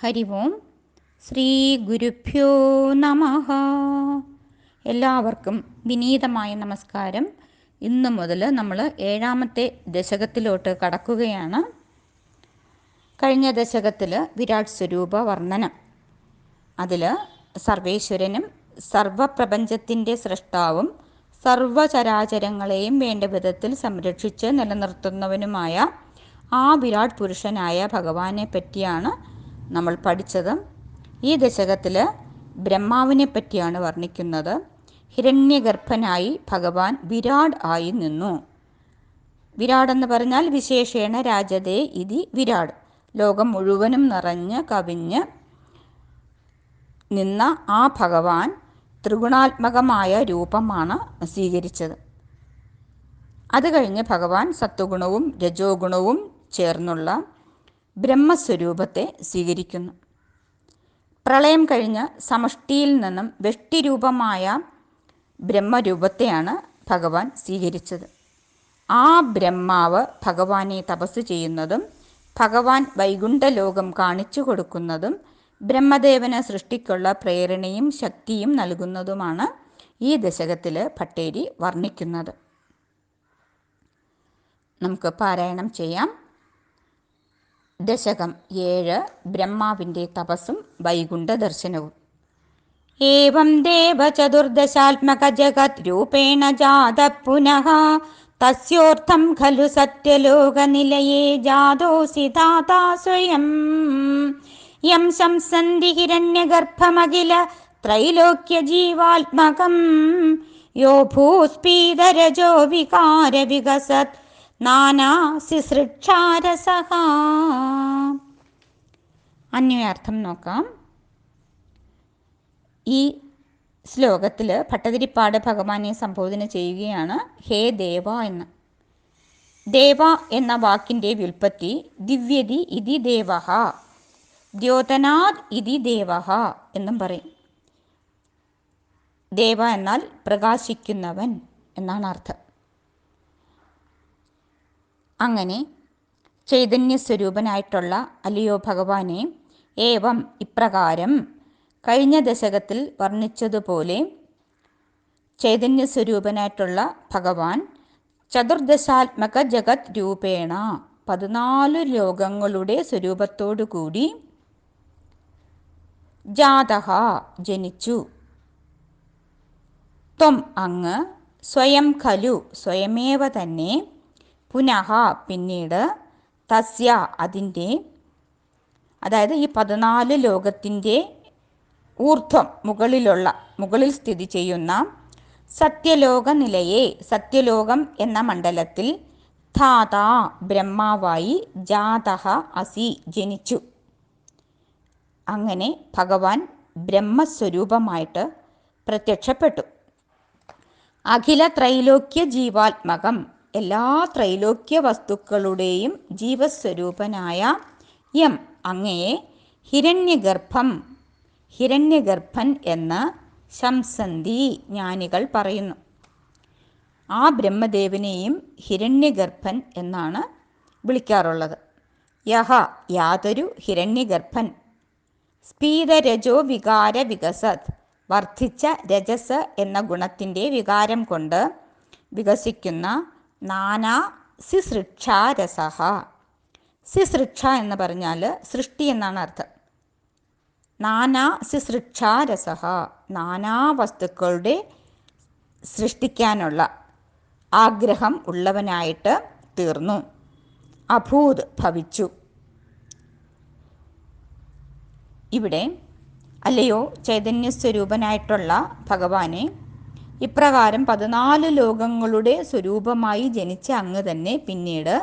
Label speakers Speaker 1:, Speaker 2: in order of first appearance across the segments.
Speaker 1: ഹരി ഓം ശ്രീ ഗുരുഭ്യോ നമഃ. എല്ലാവർക്കും വിനീതമായ നമസ്കാരം. ഇന്നു മുതൽ നമ്മൾ 7ാമത്തെ ദശകത്തിലോട്ട് കടക്കുകയാണ്. കഴിഞ്ഞ ദശകത്തിൽ വിരാട് സ്വരൂപ വർണ്ണനം, അതിൽ സർവേശ്വരനും സർവപ്രപഞ്ചത്തിൻ്റെ സൃഷ്ടാവും സർവചരാചരങ്ങളെയും വേണ്ട വിധത്തിൽ സംരക്ഷിച്ച് നിലനിർത്തുന്നവനുമായ ആ വിരാട് പുരുഷനായ ഭഗവാനെ പറ്റിയാണ് നമ്മൾ പഠിച്ചത്. ഈ ദശകത്തിൽ ബ്രഹ്മാവിനെ പറ്റിയാണ് വർണ്ണിക്കുന്നത്. ഹിരണ്യഗർഭനായി ഭഗവാൻ വിരാട് ആയി നിന്നു. വിരാട് എന്ന് പറഞ്ഞാൽ വിശേഷേണ രാജതേ ഇതി വിരാട്, ലോകം മുഴുവനും നിറഞ്ഞ് കവിഞ്ഞ് നിന്ന ആ ഭഗവാൻ ത്രിഗുണാത്മകമായ രൂപമാണ് സ്വീകരിച്ചത്. അത് കഴിഞ്ഞ് ഭഗവാൻ സത്വഗുണവും രജോ ഗുണവും ചേർന്നുള്ള ബ്രഹ്മസ്വരൂപത്തെ സ്വീകരിക്കുന്നു. പ്രളയം കഴിഞ്ഞ് സമഷ്ടിയിൽ നിന്നും വെഷ്ടിരൂപമായ ബ്രഹ്മരൂപത്തെയാണ് ഭഗവാൻ സ്വീകരിച്ചത്. ആ ബ്രഹ്മാവ് ഭഗവാനെ തപസ് ചെയ്യുന്നതും ഭഗവാൻ വൈകുണ്ഠലോകം കാണിച്ചു കൊടുക്കുന്നതും ബ്രഹ്മദേവന് സൃഷ്ടിക്കുള്ള പ്രേരണയും ശക്തിയും നൽകുന്നതുമാണ് ഈ ദശകത്തിൽ ഭട്ടേരി വർണ്ണിക്കുന്നത്. നമുക്ക് പാരായണം ചെയ്യാം. ദശകം 7, ബ്രഹ്മാവിൻ്റെ തപസ്സും വൈകുണ്ഠ ദർശനവും. ഏവം ദേവചതുർദശാത്മക ജഗത് രൂപേണ ജാത പുനഃ തസ്യോർത്ഥം ഖലു സത്യലോകനിലയേ ജാതോസി ദാതാ സ്വയം. യം ശംസന്തി ഹിരണ്യഗർഭമഖില ത്രൈലോക്യജീവാത്മകം യോ ഭൂസ്പീതരജോ വികാര വികസത് നാനാസിസൃക്ഷാരസഃ. അന്വയാർത്ഥം നോക്കാം. ഈ ശ്ലോകത്തിൽ ഭട്ടതിരിപ്പാട് ഭഗവാനെ സംബോധന ചെയ്യുകയാണ് ഹേ ദേവ എന്ന്. ദേവ എന്ന വാക്കിൻ്റെ വ്യുൽപ്പത്തി ദിവ്യതി ഇതി ദേവഃ, ദ്യോതനാദ് ഇതി ദേവഃ എന്നും പറയും. ദേവ എന്നാൽ പ്രകാശിക്കുന്നവൻ എന്നാണ് അർത്ഥം. അങ്ങനെ ചൈതന്യസ്വരൂപനായിട്ടുള്ള അല്ലയോ ഭഗവാനെ, ഏവം ഇപ്രകാരം കഴിഞ്ഞ ദശകത്തിൽ വർണ്ണിച്ചതുപോലെ ചൈതന്യസ്വരൂപനായിട്ടുള്ള ഭഗവാൻ ചതുർദശാത്മക ജഗത് രൂപേണ 14 ലോകങ്ങളുടെ സ്വരൂപത്തോടു കൂടി ജാതഃ ജനിച്ചു. ത്വം അങ്ങ് സ്വയം ഖലു സ്വയമേവ തന്നെ പുനഃ പിന്നീട് തസ്യ അതിൻ്റെ, അതായത് ഈ 14 ലോകത്തിൻ്റെ ഊർധ്വം മുകളിൽ സ്ഥിതി ചെയ്യുന്ന സത്യലോക നിലയെ സത്യലോകം എന്ന മണ്ഡലത്തിൽ ധാതാ ബ്രഹ്മാവായി ജാതഃ അസി ജനിച്ചു. അങ്ങനെ ഭഗവാൻ ബ്രഹ്മസ്വരൂപമായിട്ട് പ്രത്യക്ഷപ്പെട്ടു. അഖില ത്രൈലോക്യ ജീവാത്മകം എല്ലാ ത്രൈലോക്യ വസ്തുക്കളുടെയും ജീവസ്വരൂപനായ യം അങ്ങയെ ഹിരണ്യഗർഭൻ എന്ന് ശംസന്തി ജ്ഞാനികൾ പറയുന്നു. ആ ബ്രഹ്മദേവനെയും ഹിരണ്യഗർഭൻ എന്നാണ് വിളിക്കാറുള്ളത്. യഹ യാതൊരു ഹിരണ്യഗർഭൻ സ്ഫീതരജോ വികാര വികസത് വർദ്ധിച്ച രജസ് എന്ന ഗുണത്തിൻ്റെ വികാരം കൊണ്ട് വികസിക്കുന്ന നാനാ സിസൃക്ഷാരസഃ. സിസൃക്ഷ എന്ന് പറഞ്ഞാൽ സൃഷ്ടി എന്നാണ് അർത്ഥം. നാനാ സിസൃക്ഷാരസഃ നാനാ വസ്തുക്കളുടെ സൃഷ്ടിക്കാനുള്ള ആഗ്രഹം ഉള്ളവനായിട്ട് തീർന്നു. അഭൂത് ഭവിച്ചു. ഇവിടെ അല്ലയോ ചൈതന്യസ്വരൂപനായിട്ടുള്ള ഭഗവാനെ, ഇപ്രകാരം 14 ലോകങ്ങളുടെ സ്വരൂപമായി ജനിച്ച അങ്ങ് തന്നെ പിന്നീട്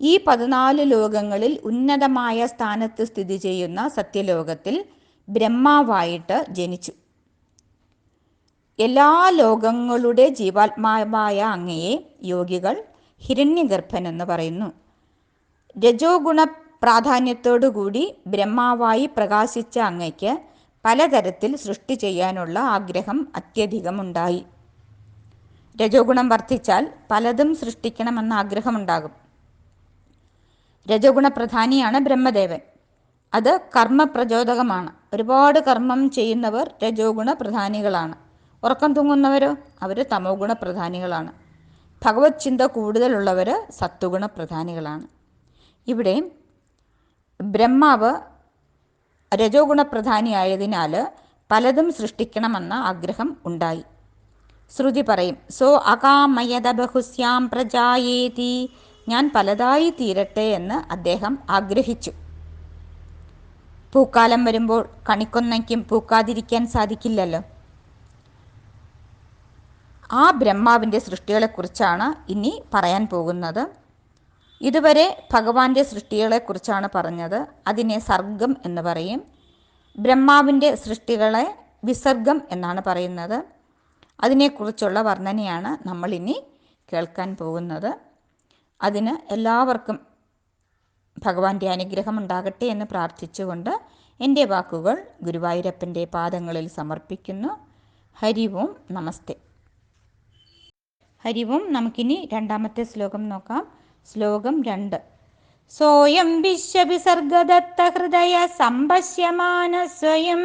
Speaker 1: ഈ 14 ലോകങ്ങളിൽ ഉന്നതമായ സ്ഥാനത്ത് സ്ഥിതി ചെയ്യുന്ന സത്യലോകത്തിൽ ബ്രഹ്മാവായിട്ട് ജനിച്ചു. എല്ലാ ലോകങ്ങളുടെ ജീവാത്മാവായ അങ്ങയെ യോഗികൾ ഹിരണ്യഗർഭൻ എന്ന് പറയുന്നു. രജോ ഗുണ പ്രാധാന്യത്തോടുകൂടി ബ്രഹ്മാവായി പ്രകാശിച്ച അങ്ങയ്ക്ക് പലതരത്തിൽ സൃഷ്ടി ചെയ്യാനുള്ള ആഗ്രഹം അത്യധികമുണ്ടായി. രജോ ഗുണം വർദ്ധിച്ചാൽ പലതും സൃഷ്ടിക്കണമെന്ന ആഗ്രഹമുണ്ടാകും. രജോഗുണ പ്രധാനിയാണ് ബ്രഹ്മദേവൻ. അത് കർമ്മപ്രചോദകമാണ്. ഒരുപാട് കർമ്മം ചെയ്യുന്നവർ രജോ ഗുണ പ്രധാനികളാണ്. ഉറക്കം തൂങ്ങുന്നവരോ അവർ തമോ ഗുണ പ്രധാനികളാണ്. ഭഗവത് ചിന്ത കൂടുതലുള്ളവർ സത്വഗുണ പ്രധാനികളാണ്. ഇവിടെ ബ്രഹ്മാവ് രജോ ഗുണ പ്രധാനിയായതിനാൽ പലതും സൃഷ്ടിക്കണമെന്ന ആഗ്രഹം ഉണ്ടായി. ശ്രുതി പറയും, സോ അകാമയത ബഹുസ്യാം പ്രജായേതി, ഞാൻ പലതായി തീരട്ടെ എന്ന് അദ്ദേഹം ആഗ്രഹിച്ചു. പൂക്കാലം വരുമ്പോൾ കണിക്കൊന്നയ്ക്കും പൂക്കാതിരിക്കാൻ സാധിക്കില്ലല്ലോ. ആ ബ്രഹ്മാവിൻ്റെ സൃഷ്ടികളെക്കുറിച്ചാണ് ഇനി പറയാൻ പോകുന്നത്. ഇതുവരെ ഭഗവാന്റെ സൃഷ്ടികളെക്കുറിച്ചാണ് പറഞ്ഞത്. അതിനെ സർഗം എന്ന് പറയും. ബ്രഹ്മാവിൻ്റെ സൃഷ്ടികളെ വിസർഗം എന്നാണ് പറയുന്നത്. അതിനെക്കുറിച്ചുള്ള വർണ്ണനയാണ് നമ്മളിനി കേൾക്കാൻ പോകുന്നത്. അതിന് എല്ലാവർക്കും ഭഗവാന്റെ അനുഗ്രഹം ഉണ്ടാകട്ടെ എന്ന് പ്രാർത്ഥിച്ചുകൊണ്ട് എൻ്റെ വാക്കുകൾ ഗുരുവായൂരപ്പൻ്റെ പാദങ്ങളിൽ സമർപ്പിക്കുന്നു. ഹരി ഓം, നമസ്തേ. ഹരി ഓം. നമുക്കിനി രണ്ടാമത്തെ ശ്ലോകം നോക്കാം. ശ്ലോകം 2. സോയം വിശ്വവിസർഗദത്ത ഹൃദയ സംപശ്യമാന സ്വയം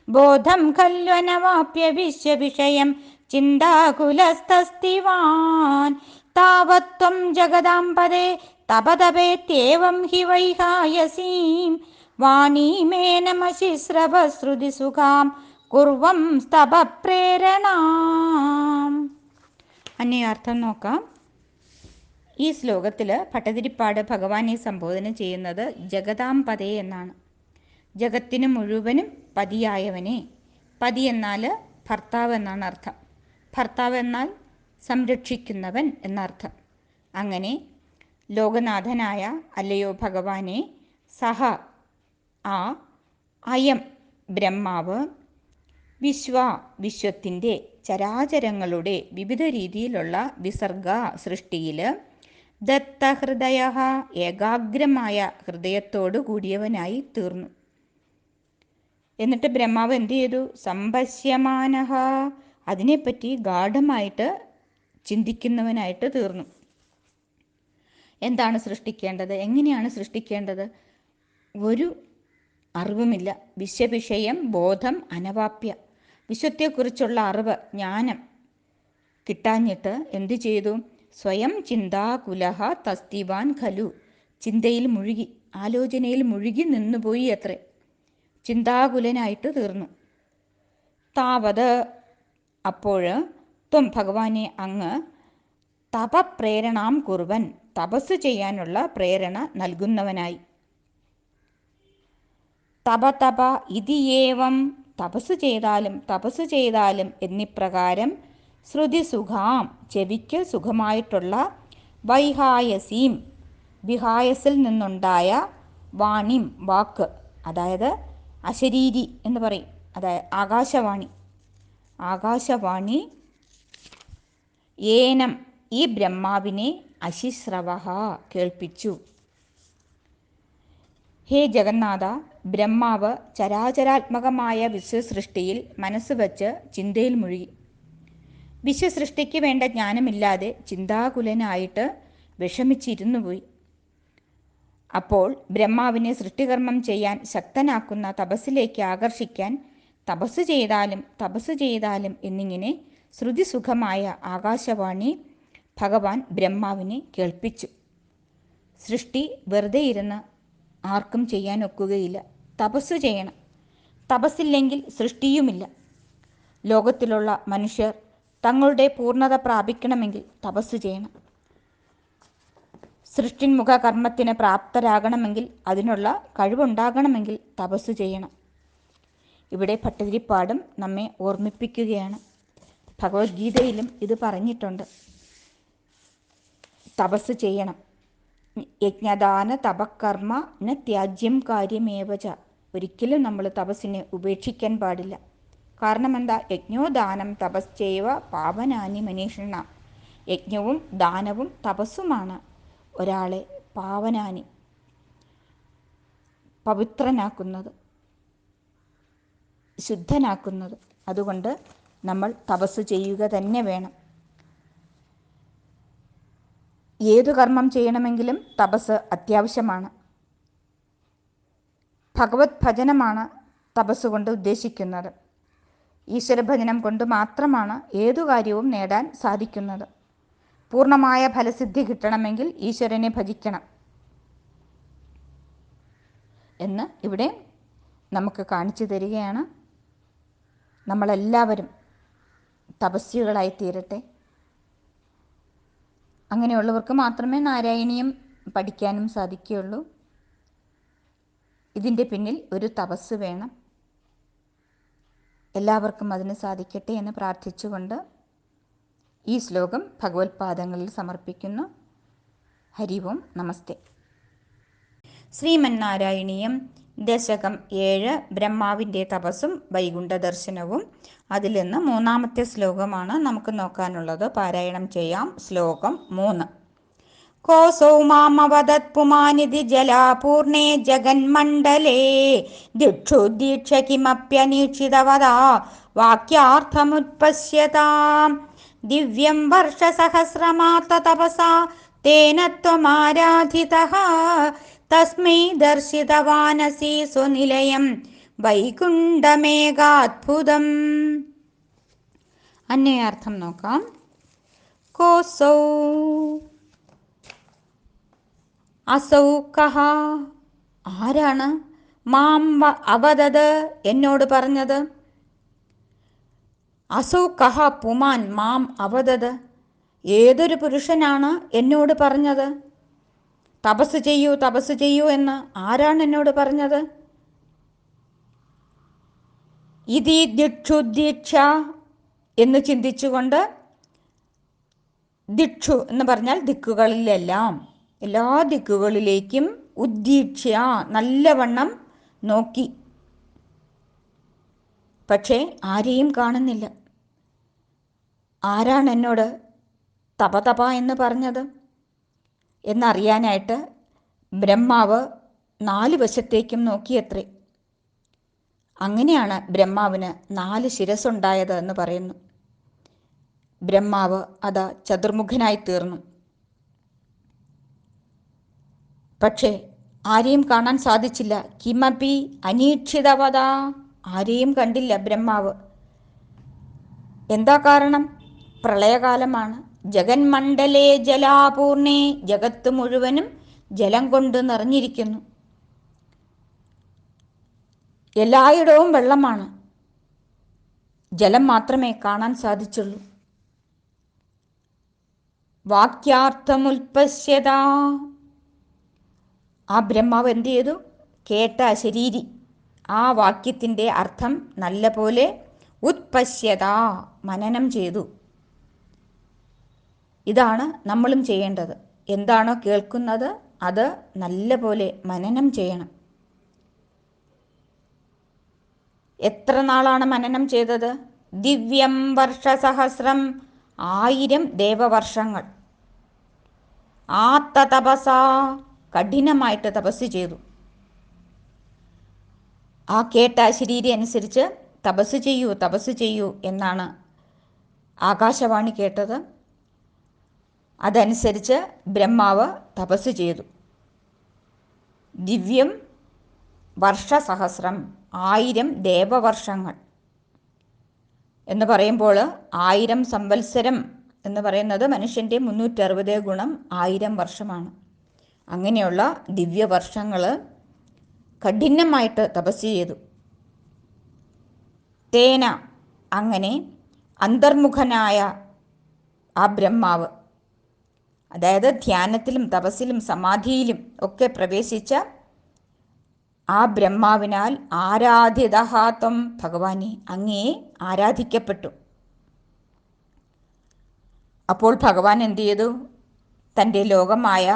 Speaker 1: ബോധം ഖല്വനവാപ്യ വിശ്വവിഷയം ചിന്താകുലസ്തസ്തിവാൻ താവത്വം ജഗദാംപദേ തപതപേത്യേവം ഹി വൈഹായസീം വാണീമേനമശിശ്രവശ്രുതിസുഖാം കുർവം സ്തപ പ്രേരണാം. അന്യാർത്ഥം നോക്കാം. ഈ ശ്ലോകത്തിൽ ഭട്ടതിരിപ്പാട് ഭഗവാനെ സംബോധന ചെയ്യുന്നത് ജഗദാംപതേ എന്നാണ്. ജഗത്തിന് മുഴുവനും പതിയായവനെ. പതി എന്നാൽ ഭർത്താവ് എന്നാണ് അർത്ഥം. ഭർത്താവ് എന്നാൽ സംരക്ഷിക്കുന്നവൻ എന്നർത്ഥം. അങ്ങനെ ലോകനാഥനായ അല്ലയോ ഭഗവാനെ, സഹ ആ അയം ബ്രഹ്മാവ് വിശ്വത്തിൻ്റെ ചരാചരങ്ങളുടെ വിവിധ രീതിയിലുള്ള വിസർഗ സൃഷ്ടിയിൽ ദത്തഹൃദയ ഏകാഗ്രമായ ഹൃദയത്തോടു കൂടിയവനായി തീർന്നു. എന്നിട്ട് ബ്രഹ്മാവ് എന്ത് ചെയ്തു? സംപശ്യമാനഃ, അതിനെപ്പറ്റി ഗാഢമായിട്ട് ചിന്തിക്കുന്നവനായിട്ട് തീർന്നു. എന്താണ് സൃഷ്ടിക്കേണ്ടത്, എങ്ങനെയാണ് സൃഷ്ടിക്കേണ്ടത്, ഒരു അറിവുമില്ല. വിശ്വവിഷയം ബോധം അനവാപ്യ, വിശ്വത്തെക്കുറിച്ചുള്ള അറിവ്, ജ്ഞാനം കിട്ടാഞ്ഞിട്ട് എന്തു ചെയ്തു? സ്വയം ചിന്താകുലഹ തസ്തിവാൻ ഖലു, ചിന്തയിൽ മുഴുകി, ആലോചനയിൽ മുഴുകി നിന്നുപോയി അത്രേ. ചിന്താകുലനായിട്ട് തീർന്നു. താവത്, അപ്പോൾ ത്വം ഭഗവാനെ അങ്ങ് തപപ്രേരണാം കുറുവൻ, തപസ് ചെയ്യാനുള്ള പ്രേരണ നൽകുന്നവനായി. തപ ഇതിയേവം, തപസ് ചെയ്താലും എന്നിപ്രകാരം ശ്രുതിസുഖാം, ചെവിക്ക് സുഖമായിട്ടുള്ള, വൈഹായസീം, വിഹായസിൽ നിന്നുണ്ടായ, വാണിം വാക്ക്, അതായത് അശരീരി എന്ന് പറയും, അതായത് ആകാശവാണി ഏനം ഈ ബ്രഹ്മാവിനെ അശിശ്രവ കേൾപ്പിച്ചു. ഹേ ജഗന്നാഥ, ബ്രഹ്മാവ് ചരാചരാത്മകമായ വിശ്വസൃഷ്ടിയിൽ മനസ്സ് വച്ച് ചിന്തയിൽ മുഴുകി. വിശ്വസൃഷ്ടിക്ക് വേണ്ട ജ്ഞാനമില്ലാതെ ചിന്താകുലനായിട്ട് വിഷമിച്ചിരുന്നു പോയി. അപ്പോൾ ബ്രഹ്മാവിനെ സൃഷ്ടികർമ്മം ചെയ്യാൻ ശക്തനാക്കുന്ന തപസ്സിലേക്ക് ആകർഷിക്കാൻ തപസ് ചെയ്താലും എന്നിങ്ങനെ ശ്രുതിസുഖമായ ആകാശവാണി ഭഗവാൻ ബ്രഹ്മാവിനെ കേൾപ്പിച്ചു. സൃഷ്ടി വെറുതെ ഇരുന്ന് ആർക്കും ചെയ്യാൻ ഒക്കുകയില്ല. തപസ് ചെയ്യണം. തപസ്സില്ലെങ്കിൽ സൃഷ്ടിയുമില്ല. ലോകത്തിലുള്ള മനുഷ്യർ തങ്ങളുടെ പൂർണ്ണത പ്രാപിക്കണമെങ്കിൽ തപസ് ചെയ്യണം. സൃഷ്ടിന്മുഖ കർമ്മത്തിന് പ്രാപ്തരാകണമെങ്കിൽ, അതിനുള്ള കഴിവുണ്ടാകണമെങ്കിൽ തപസ് ചെയ്യണം. ഇവിടെ ഭട്ടതിരിപ്പാടും നമ്മെ ഓർമ്മിപ്പിക്കുകയാണ്. ഭഗവത്ഗീതയിലും ഇത് പറഞ്ഞിട്ടുണ്ട്. തപസ് ചെയ്യണം. യജ്ഞദാന തപകർമ്മ ന ത്യാജ്യം കാര്യമേവച, ഒരിക്കലും നമ്മൾ തപസ്സിനെ ഉപേക്ഷിക്കാൻ പാടില്ല. കാരണം എന്താ? യജ്ഞോദാനം തപശ്ചൈവ പാവനാനി മനീഷിണ, യജ്ഞവും ദാനവും തപസ്സുമാണ് ഒരാളെ പാവനാനി, പവിത്രനാക്കുന്നത്, ശുദ്ധനാക്കുന്നത്. അതുകൊണ്ട് നമ്മൾ തപസ് ചെയ്യുക തന്നെ വേണം. ഏതു കർമ്മം ചെയ്യണമെങ്കിലും തപസ് അത്യാവശ്യമാണ്. ഭഗവത് ഭജനമാണ് തപസ്സുകൊണ്ട് ഉദ്ദേശിക്കുന്നത്. ഈശ്വരഭജനം കൊണ്ട് മാത്രമാണ് ഏതു കാര്യവും നേടാൻ സാധിക്കുന്നത്. പൂർണ്ണമായ ഫലസിദ്ധി കിട്ടണമെങ്കിൽ ഈശ്വരനെ ഭജിക്കണം എന്ന് ഇവിടെ നമുക്ക് കാണിച്ചു തരികയാണ്. നമ്മളെല്ലാവരും തപസ്വികളായി തീരട്ടെ. അങ്ങനെയുള്ളവർക്ക് മാത്രമേ നാരായണീയം പഠിക്കാനും സാധിക്കുകയുള്ളൂ. ഇതിൻ്റെ പിന്നിൽ ഒരു തപസ് വേണം. എല്ലാവർക്കും അതിന് സാധിക്കട്ടെ എന്ന് പ്രാർത്ഥിച്ചുകൊണ്ട് ഈ ശ്ലോകം ഭഗവത്പാദങ്ങളിൽ സമർപ്പിക്കുന്നു. ഹരി ഓം, നമസ്തേ. ശ്രീമന്നാരായണീയം ദശകം 7 ബ്രഹ്മാവിൻ്റെ തപസ്സും വൈകുണ്ഠ ദർശനവും. അതിൽ നിന്ന് 3-ാമത്തെ ശ്ലോകമാണ് നമുക്ക് നോക്കാനുള്ളത്. പാരായണം ചെയ്യാം. ശ്ലോകം 3. കോസൗ മാമവദത് പുമാനിധി ജലാപൂർണേ ജഗന്മണ്ഡലേ ദിക്ഷു ദീക്ഷ കിമപ്യനീക്ഷിതവദാ വാക്യാർത്ഥമുത്പശ്യതാം ദിവ്യം വർഷസഹസ്രമാത്ത തപസാ തേന ത്വമാരാധിതഃ തസ്മൈ ദർശിതവാനസി സ്വനിലയം വൈകുണ്ഠമേകാത്ഭുതം. അന്വയാർത്ഥം നോക്കാം. കോസൗ അസൗ കഹ, ആരാണ്? മാം അവദത്, എന്നോട് പറഞ്ഞത്. അസൗ കഹ പുമാൻ മാം അവദത്, ഏതൊരു പുരുഷനാണ് എന്നോട് പറഞ്ഞത്? തപസ് ചെയ്യൂ തപസ് ചെയ്യൂ എന്ന് ആരാണ് എന്നോട് പറഞ്ഞത്? ഇതി ദിക്ഷു ദീക്ഷ എന്ന് ചിന്തിച്ചുകൊണ്ട്, ദിക്ഷു എന്ന് പറഞ്ഞാൽ ദിക്കുകളിലെല്ലാം, എല്ലാ ദിക്കുകളിലേക്കും ഉദ്ദീക്ഷ നല്ലവണ്ണം നോക്കി. പക്ഷേ ആരെയും കാണുന്നില്ല. ആരാണ് എന്നോട് തപ എന്ന് പറഞ്ഞത് എന്നറിയാനായിട്ട് ബ്രഹ്മാവ് 4 വശത്തേക്കും നോക്കിയത്രേ. അങ്ങനെയാണ് ബ്രഹ്മാവിന് 4 ശിരസ്സുണ്ടായത് എന്ന് പറയുന്നു. ബ്രഹ്മാവ് അതാ ചതുർമുഖനായി തീർന്നു. പക്ഷേ ആരെയും കാണാൻ സാധിച്ചില്ല. കിമപി അനീക്ഷിതവത, ആരെയും കണ്ടില്ല ബ്രഹ്മാവ്. എന്താ കാരണം? പ്രളയകാലമാണ്. ജഗന്മണ്ഡലേ ജലാപൂർണേ, ജഗത്ത് മുഴുവനും ജലം കൊണ്ട് നിറഞ്ഞിരിക്കുന്നു. എല്ലായിടവും വെള്ളമാണ്. ജലം മാത്രമേ കാണാൻ സാധിച്ചുള്ളൂ. വാക്യാർത്ഥമുൽപശ്യത, ആ ബ്രഹ്മാവ് എന്ത് ചെയ്തു? കേട്ട ശരീരി, ആ വാക്യത്തിൻ്റെ അർത്ഥം നല്ല പോലെ ഉത്പശ്യത, മനനം ചെയ്തു. ഇതാണ് നമ്മളും ചെയ്യേണ്ടത്. എന്താണോ കേൾക്കുന്നത് അത് നല്ല പോലെ മനനം ചെയ്യണം. എത്ര നാളാണ് മനനം ചെയ്തത്? ദിവ്യം വർഷസഹസ്രം, 1000 ദേവവർഷങ്ങൾ. ആത്ത തപസ, കഠിനമായിട്ട് തപസ് ചെയ്തു. ആ കേട്ട ശരീരം അനുസരിച്ച് തപസ് ചെയ്യൂ തപസ് ചെയ്യൂ എന്നാണ് ആകാശവാണി കേട്ടത്. അതനുസരിച്ച് ബ്രഹ്മാവ് തപസ് ചെയ്തു. ദിവ്യം വർഷസഹസ്രം, 1000 ദേവവർഷങ്ങൾ എന്ന് പറയുമ്പോൾ 1000 സംവത്സരം എന്ന് പറയുന്നത് മനുഷ്യൻ്റെ 360 ഗുണം 1000 വർഷമാണ്. അങ്ങനെയുള്ള ദിവ്യവർഷങ്ങൾ കഠിനമായിട്ട് തപസ് ചെയ്തു. തേന, അങ്ങനെ അന്തർമുഖനായ ആ ബ്രഹ്മാവ്, അതായത് ധ്യാനത്തിലും തപസ്സിലും സമാധിയിലും ഒക്കെ പ്രവേശിച്ച ആ ബ്രഹ്മാവിനാൽ ആരാധിതഹാത്വം, ഭഗവാനെ അങ്ങയെ ആരാധിക്കപ്പെട്ടു. അപ്പോൾ ഭഗവാൻ എന്തു ചെയ്തു? തൻ്റെ ലോകമായ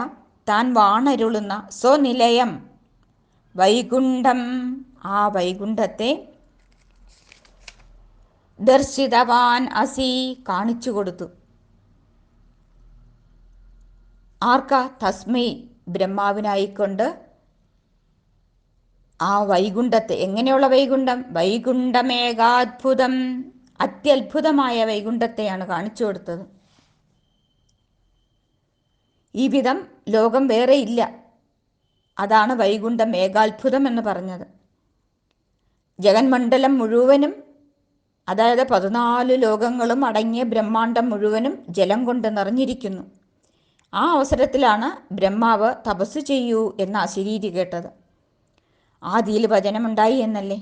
Speaker 1: താൻ വാണരുളുന്ന സ്വനിലയം വൈകുണ്ഠം, ആ വൈകുണ്ഠത്തെ ദർശിതവാൻ അസി, കാണിച്ചു കൊടുത്തു. ആർക്കാ? തസ്മൈ, ബ്രഹ്മാവിനായിക്കൊണ്ട് ആ വൈകുണ്ഠത്തെ. എങ്ങനെയുള്ള വൈകുണ്ഠം? വൈകുണ്ഠമേകാത്ഭുതം, അത്യത്ഭുതമായ വൈകുണ്ഠത്തെയാണ് കാണിച്ചു കൊടുത്തത്. ഈ വിധം ലോകം വേറെ ഇല്ല. അതാണ് വൈകുണ്ഠം ഏകാത്ഭുതം എന്ന് പറഞ്ഞത്. ജഗന്മണ്ഡലം മുഴുവനും, അതായത് 14 ലോകങ്ങളും അടങ്ങിയ ബ്രഹ്മാണ്ടം മുഴുവനും ജലം കൊണ്ട് നിറഞ്ഞിരിക്കുന്നു. ആ അവസരത്തിലാണ് ബ്രഹ്മാവ് തപസ് ചെയ്യൂ എന്ന അശരീരി കേട്ടത്. ആദിയിൽ വചനമുണ്ടായി എന്നല്ലേ.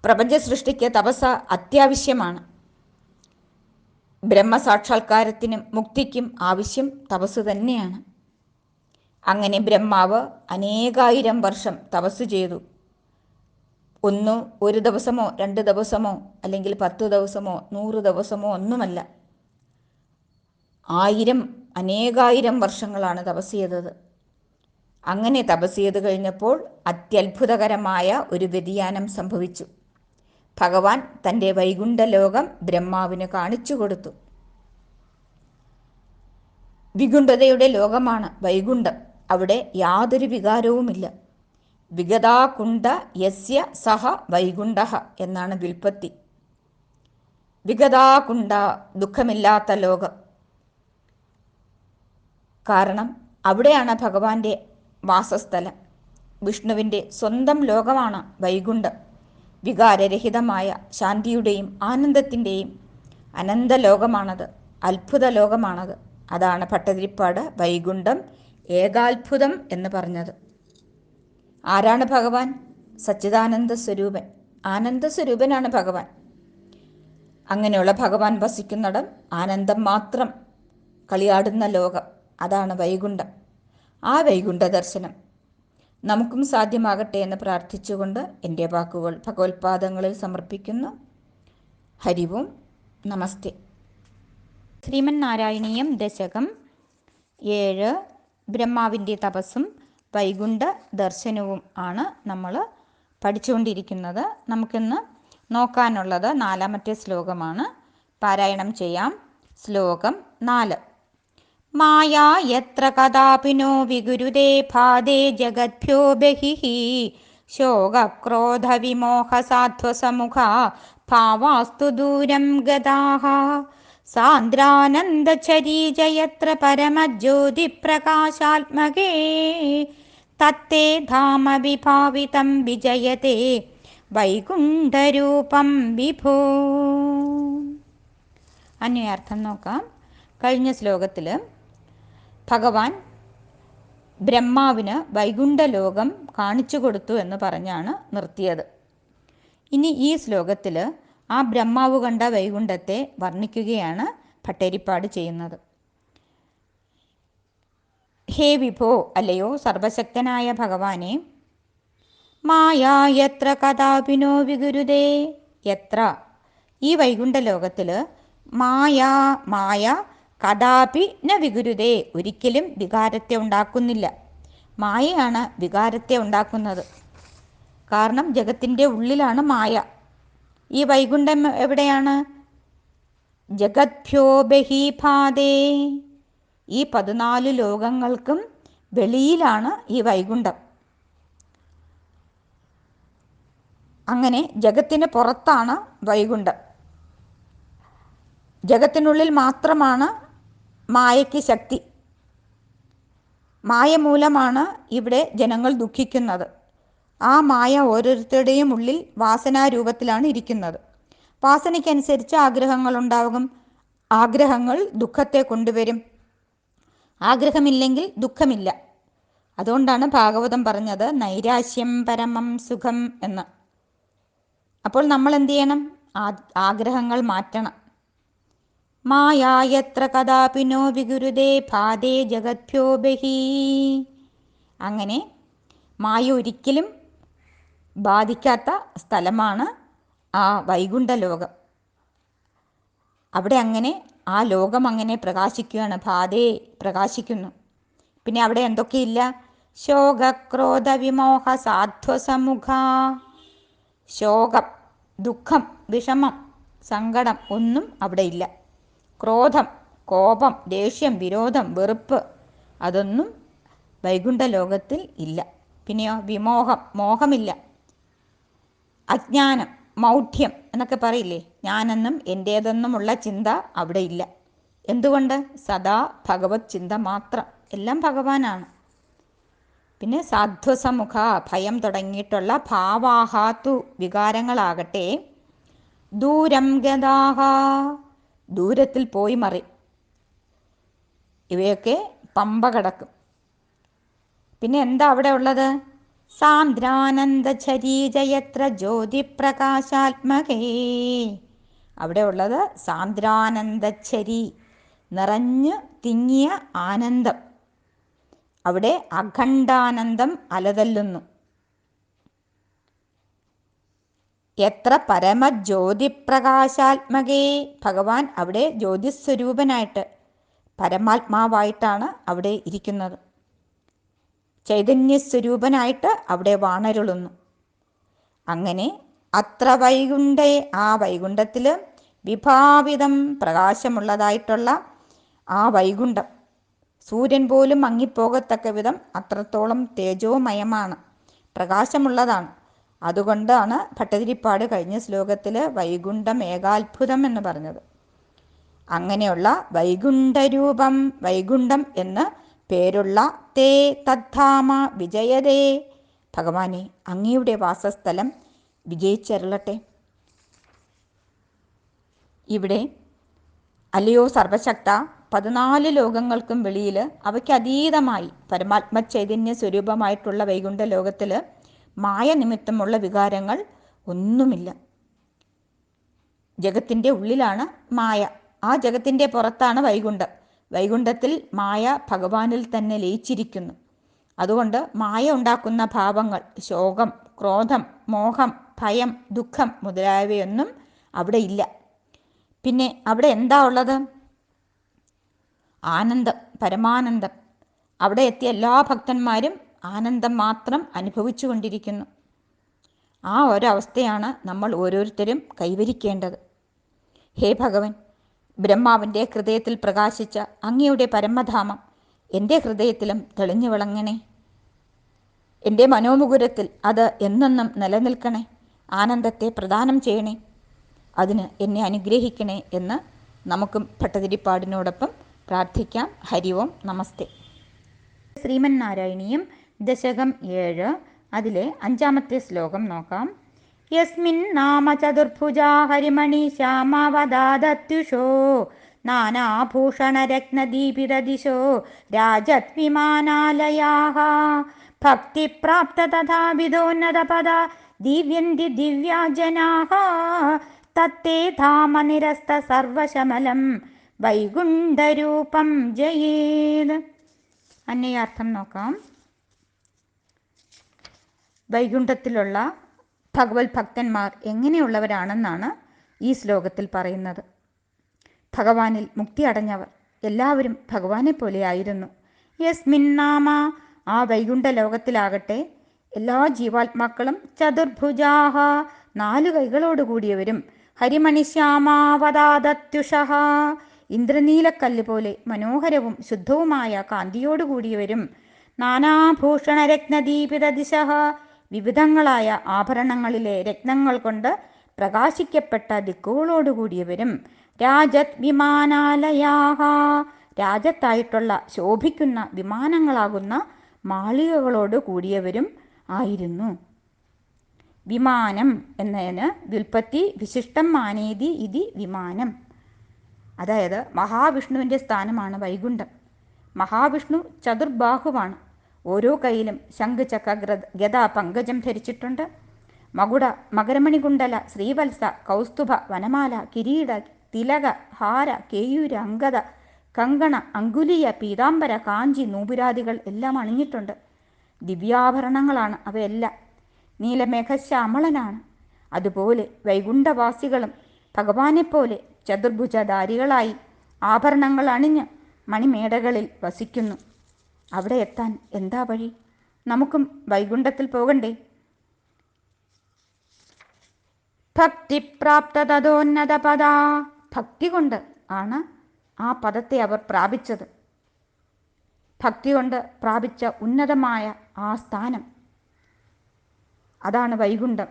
Speaker 1: പ്രപഞ്ച സൃഷ്ടിക്ക് തപസ് അത്യാവശ്യമാണ്. ബ്രഹ്മസാക്ഷാത്കാരത്തിനും മുക്തിക്കും ആവശ്യം തപസ് തന്നെയാണ്. അങ്ങനെ ബ്രഹ്മാവ് അനേകായിരം വർഷം തപസ് ചെയ്തു. ഒരു ദിവസമോ 2 ദിവസമോ അല്ലെങ്കിൽ 10 ദിവസമോ 100 ദിവസമോ ഒന്നുമല്ല. അനേകായിരം വർഷങ്ങളാണ് തപസ് ചെയ്തത്. അങ്ങനെ തപസ് ചെയ്ത് കഴിഞ്ഞപ്പോൾ അത്യത്ഭുതകരമായ ഒരു വ്യതിയാനം സംഭവിച്ചു. ഭഗവാൻ തൻ്റെ വൈകുണ്ഠ ലോകം ബ്രഹ്മാവിന് കാണിച്ചു കൊടുത്തു. വികുണ്ഠതയുടെ ലോകമാണ് വൈകുണ്ഠം. അവിടെ യാതൊരു വികാരവുമില്ല. വിഗതാകുണ്ഠ യസ്യ സഹ വൈകുണ്ഠ എന്നാണ് വ്യുൽപ്പത്തി. വിഗതാകുണ്ഠ, ദുഃഖമില്ലാത്ത ലോകം. കാരണം അവിടെയാണ് ഭഗവാന്റെ വാസസ്ഥലം. വിഷ്ണുവിൻ്റെ സ്വന്തം ലോകമാണ് വൈകുണ്ഠം. വികാരരഹിതമായ ശാന്തിയുടെയും ആനന്ദത്തിൻ്റെയും അനന്തലോകമാണത്, അത്ഭുത ലോകമാണത്. അതാണ് ഭട്ടതിരിപ്പാട് വൈകുണ്ഠം ഏകാത്ഭുതം എന്ന് പറഞ്ഞത്. ആരാണ് ഭഗവാൻ? സച്ചിദാനന്ദ സ്വരൂപൻ, ആനന്ദസ്വരൂപനാണ് ഭഗവാൻ. അങ്ങനെയുള്ള ഭഗവാൻ വസിക്കുന്നിടം ആനന്ദം മാത്രം കളിയാടുന്ന ലോകം, അതാണ് വൈകുണ്ഠം. ആ വൈകുണ്ഠ ദർശനം നമുക്കും സാധ്യമാകട്ടെ എന്ന് പ്രാർത്ഥിച്ചുകൊണ്ട് എൻ്റെ വാക്കുകൾ ഭഗവത്പാദങ്ങളിൽ സമർപ്പിക്കുന്നു. ഹരി ഓം, നമസ്തേ. ശ്രീമന്നാരായണീയം ദശകം 7 ബ്രഹ്മാവിൻ്റെ തപസ്സും വൈകുണ്ഠ ദർശനവും ആണ് നമ്മൾ പഠിച്ചുകൊണ്ടിരിക്കുന്നത്. നമുക്കിന്ന് നോക്കാനുള്ളത് 4ാമത്തെ ശ്ലോകമാണ്. പാരായണം ചെയ്യാം. ശ്ലോകം 4. മായാ യത്ര കദാപിനോ വിഗുരുതേ ഭാദേ ജഗദ്ഭ്യോ ബഹിഃ ശോകക്രോധ വിമോഹ സാധ്വസമുഖ ഭാവാസ്തു ദൂരം ഗതാഃ സാന്ദ്രാനന്ദചരീജയത്ര പരമജ്യോതിപ്രകാശാത്മകേ തത്തേ ധാമ വിഭാവിതം വിജയതേ വൈകുണ്ഠരൂപം വിഭോ. അന്വയാർത്ഥം നോക്കാം. കഴിഞ്ഞ ശ്ലോകത്തിൽ ഭഗവാൻ ബ്രഹ്മാവിന് വൈകുണ്ഠലോകം കാണിച്ചു കൊടുത്തു എന്ന് പറഞ്ഞാണ് നിർത്തിയത്. ഇനി ഈ ശ്ലോകത്തിൽ ആ ബ്രഹ്മാവ് കണ്ട വൈകുണ്ഠത്തെ വർണ്ണിക്കുകയാണ് ഭട്ടതിരിപ്പാട് ചെയ്യുന്നത്. ഹേ വിഭോ, അല്ലയോ സർവശക്തനായ ഭഗവാനെ, മായാ യത്ര കഥാപിനോ വിഗുരുതേ. യത്ര, ഈ വൈകുണ്ഠലോകത്തിൽ മായ കഥാപി ന വിഗുരുതേ, ഒരിക്കലും വികാരത്തെ ഉണ്ടാക്കുന്നില്ല. മായയാണ് വികാരത്തെ ഉണ്ടാക്കുന്നത്. കാരണം ജഗത്തിൻ്റെ ഉള്ളിലാണ് മായ. ഈ വൈകുണ്ഠം എവിടെയാണ്? ജഗദ്ഭ്യോ ബഹീഭാദേ, ഈ 14 ലോകങ്ങൾക്കും വെളിയിലാണ് ഈ വൈകുണ്ഠം. അങ്ങനെ ജഗത്തിന് പുറത്താണ് വൈകുണ്ഠം. ജഗത്തിനുള്ളിൽ മാത്രമാണ് മായയ്ക്ക് ശക്തി. മായ മൂലമാണ് ഇവിടെ ജനങ്ങൾ ദുഃഖിക്കുന്നത്. ആ മായ ഓരോരുത്തരുടെയും ഉള്ളിൽ വാസനാരൂപത്തിലാണ് ഇരിക്കുന്നത്. വാസനയ്ക്കനുസരിച്ച് ആഗ്രഹങ്ങൾ ഉണ്ടാകും. ആഗ്രഹങ്ങൾ ദുഃഖത്തെ കൊണ്ടുവരും. ആഗ്രഹമില്ലെങ്കിൽ ദുഃഖമില്ല. അതുകൊണ്ടാണ് ഭാഗവതം പറഞ്ഞത് നൈരാശ്യം പരമം സുഖം എന്ന്. അപ്പോൾ നമ്മൾ എന്ത് ചെയ്യണം? ആഗ്രഹങ്ങൾ മാറ്റണം. മായായത്ര കഥാപിനോ വിഗുരുതേ ഭാദേ ജഗദ്ഭ്യോ ബഹീ. അങ്ങനെ മായ ഒരിക്കലും ബാധിക്കാത്ത സ്ഥലമാണ് ആ വൈകുണ്ഠലോകം. അവിടെ അങ്ങനെ ആ ലോകം അങ്ങനെ പ്രകാശിക്കുകയാണ്. ഭാദേ, പ്രകാശിക്കുന്നു. പിന്നെ അവിടെ എന്തൊക്കെയില്ല? ശോകക്രോധ വിമോഹ സാധ്വസമുഖ. ശോകം, ദുഃഖം, വിഷമം, സങ്കടം ഒന്നും അവിടെ ഇല്ല. ക്രോധം, കോപം, ദേഷ്യം, വിരോധം, വെറുപ്പ്, അതൊന്നും വൈകുണ്ഠലോകത്തിൽ ഇല്ല. പിന്നെയോ വിമോഹം, മോഹമില്ല. അജ്ഞാനം, മൗഢ്യം എന്നൊക്കെ പറയില്ലേ, ഞാനെന്നും എൻ്റേതെന്നുമുള്ള ചിന്ത അവിടെ ഇല്ല. എന്തുകൊണ്ട്? സദാ ഭഗവത് ചിന്ത മാത്രം. എല്ലാം ഭഗവാനാണ്. പിന്നെ സാധ്വസമുഖ ഭയം തുടങ്ങിയിട്ടുള്ള ഭാവാഹാത്തു വികാരങ്ങളാകട്ടെ ദൂരം ഗതാഹ ദൂരത്തിൽ പോയി മറി. ഇവയൊക്കെ പമ്പ കടക്കും. പിന്നെ എന്താ അവിടെ ഉള്ളത്? സാന്ദ്രാനന്ദരീജയത്ര ജ്യോതിപ്രകാശാത്മകേ. അവിടെ ഉള്ളത് സാന്ദ്രാനന്ദച്ചരി, നിറഞ്ഞു തിങ്ങിയ ആനന്ദം. അവിടെ അഖണ്ഡാനന്ദം അലതല്ലുന്നു. എത്ര പരമജ്യോതിപ്രകാശാത്മകേ, ഭഗവാൻ അവിടെ ജ്യോതിസ്വരൂപനായിട്ട് പരമാത്മാവായിട്ടാണ് അവിടെ ഇരിക്കുന്നത്. ചൈതന്യസ്വരൂപനായിട്ട് അവിടെ വാണരുളുന്നു. അങ്ങനെ അത്ര വൈകുണ്ഠേ, ആ വൈകുണ്ഠത്തിൽ വിഭാവിതം പ്രകാശമുള്ളതായിട്ടുള്ള ആ വൈകുണ്ഠം, സൂര്യൻ പോലും മങ്ങിപ്പോകത്തക്ക വിധം അത്രത്തോളം തേജോമയമാണ്, പ്രകാശമുള്ളതാണ്. അതുകൊണ്ടാണ് ഭട്ടതിരിപ്പാട് കഴിഞ്ഞ ശ്ലോകത്തിൽ വൈകുണ്ഠം ഏകാത്ഭുതം എന്ന് പറഞ്ഞത്. അങ്ങനെയുള്ള വൈകുണ്ഠരൂപം, വൈകുണ്ഠം എന്ന് പേരുള്ള തേ തദ്ധാമ വിജയതേ, ഭഗവാനെ അങ്ങയുടെ വാസസ്ഥലം വിജയിച്ചരുളട്ടെ. ഇവിടെ അല്ലയോ സർവശക്ത, 14 ലോകങ്ങൾക്കും വെളിയിൽ അവയ്ക്കതീതമായി പരമാത്മ ചൈതന്യ സ്വരൂപമായിട്ടുള്ള വൈകുണ്ഠ ലോകത്തിൽ മായ നിമിത്തമുള്ള വികാരങ്ങൾ ഒന്നുമില്ല. ജഗത്തിൻ്റെ ഉള്ളിലാണ് മായ, ആ ജഗത്തിൻ്റെ പുറത്താണ് വൈകുണ്ഠം. വൈകുണ്ഠത്തിൽ മായ ഭഗവാനിൽ തന്നെ ലയിച്ചിരിക്കുന്നു. അതുകൊണ്ട് മായ ഉണ്ടാക്കുന്ന ഭാവങ്ങൾ, ശോകം, ക്രോധം, മോഹം, ഭയം, ദുഃഖം മുതലായവയൊന്നും അവിടെ ഇല്ല. പിന്നെ അവിടെ എന്താ ഉള്ളത്? ആനന്ദം, പരമാനന്ദം. അവിടെ എത്തിയ എല്ലാ ഭക്തന്മാരും ആനന്ദം മാത്രം അനുഭവിച്ചു കൊണ്ടിരിക്കുന്നു. ആ ഒരവസ്ഥയാണ് നമ്മൾ ഓരോരുത്തരും കൈവരിക്കേണ്ടത്. ഹേ ഭഗവൻ, ബ്രഹ്മാവിൻ്റെ ഹൃദയത്തിൽ പ്രകാശിച്ച അങ്ങയുടെ പരമധാമം എൻ്റെ ഹൃദയത്തിലും തെളിഞ്ഞു വിളങ്ങണേ. എൻ്റെ മനോമുകുരത്തിൽ അത് എന്നെന്നും നിലനിൽക്കണേ. ആനന്ദത്തെ പ്രദാനം ചെയ്യണേ. അതിന് എന്നെ അനുഗ്രഹിക്കണേ എന്ന് നമുക്കും ഭട്ടതിരിപ്പാടിനോടൊപ്പം പ്രാർത്ഥിക്കാം. ഹരി ഓം, നമസ്തേ. ശ്രീമന്നാരായണീയം ദശകം 7, അതിലെ 5-ാമത്തെ ശ്ലോകം നോക്കാം. യസ്മിൻ നാമ ചതുർഭുജാ ഹരിമണി ശ്യാമവദാദത്യുഷോ നാനാഭൂഷണരത്നദീപിതദിശോ രാജത് വിമാനാലയാഃ ഭക്തിപ്രാപ്ത തഥാവിധോന്നതപദ ദിവ്യന്തി ദിവ്യാജനാഃ തത്തേ ധാമ നിരസ്ത സർവശമലം വൈകുണ്ഠരൂപം ജയേത്. അന്വയാർത്ഥം നോക്കാം. വൈകുണ്ഠത്തിലുള്ള ഭഗവത് ഭക്തന്മാർ എങ്ങനെയുള്ളവരാണെന്നാണ് ഈ ശ്ലോകത്തിൽ പറയുന്നത്. ഭഗവാനിൽ മുക്തി അടഞ്ഞവർ എല്ലാവരും ഭഗവാനെ പോലെയായിരുന്നു. യസ്മിൻ നാമ, ആ വൈകുണ്ഠ ലോകത്തിലാകട്ടെ എല്ലാ ജീവാത്മാക്കളും ചതുർഭുജാഹ, 4 കൈകളോടുകൂടിയവരും ഹരിമണിശ്യാമാവതാദത്യുഷഃ, ഇന്ദ്രനീലക്കല്ല് പോലെ മനോഹരവും ശുദ്ധവുമായ കാന്തിയോടുകൂടിയവരും നാനാഭൂഷണരത്നദീപിതദിശഃ, വിവിധങ്ങളായ ആഭരണങ്ങളിലെ രത്നങ്ങൾ കൊണ്ട് പ്രകാശിക്കപ്പെട്ട ദിക്കുകളോടുകൂടിയവരും രാജത് വിമാനാലയാഃ, രാജത്തായിട്ടുള്ള ശോഭിക്കുന്ന വിമാനങ്ങളാകുന്ന മാളികകളോട് കൂടിയവരും ആയിരുന്നു. വിമാനം എന്നതിന് വ്യുൽപ്പത്തി വിശിഷ്ടം മാനേതി ഇതി വിമാനം. അതായത് മഹാവിഷ്ണുവിൻ്റെ സ്ഥാനമാണ് വൈകുണ്ഠം. മഹാവിഷ്ണു ചതുർബാഹുവാണ്. ഓരോ കൈയിലും ശംഖ്, ചക്ര, ഗദ, പങ്കജം ധരിച്ചിട്ടുണ്ട്. മകുട, മകരമണികുണ്ടല, ശ്രീവത്സ, കൗസ്തുഭ, വനമാല, കിരീട, തിലക, ഹാര, കേയൂര, അങ്കദ, കങ്കണ, അങ്കുലിയ, പീതാംബര, കാഞ്ചി, നൂപുരാദികൾ എല്ലാം അണിഞ്ഞിട്ടുണ്ട്. ദിവ്യാഭരണങ്ങളാണ് അവയെല്ലാം. നീലമേഘശ്യാമളനാണ്. അതുപോലെ വൈകുണ്ഠവാസികളും ഭഗവാനെപ്പോലെ ചതുർഭുജധാരികളായി ആഭരണങ്ങൾ അണിഞ്ഞ് മണിമേടകളിൽ വസിക്കുന്നു. അവിടെ എത്താൻ എന്താ വഴി? നമുക്കും വൈകുണ്ഠത്തിൽ പോകണ്ടേ? ഭക്തിപ്രാപ്ത തതോന്നത പദ, ഭക്തി കൊണ്ട് ആണ് ആ പദത്തെ അവർ പ്രാപിച്ചത്. ഭക്തി കൊണ്ട് പ്രാപിച്ച ഉന്നതമായ ആ സ്ഥാനം, അതാണ് വൈകുണ്ഠം.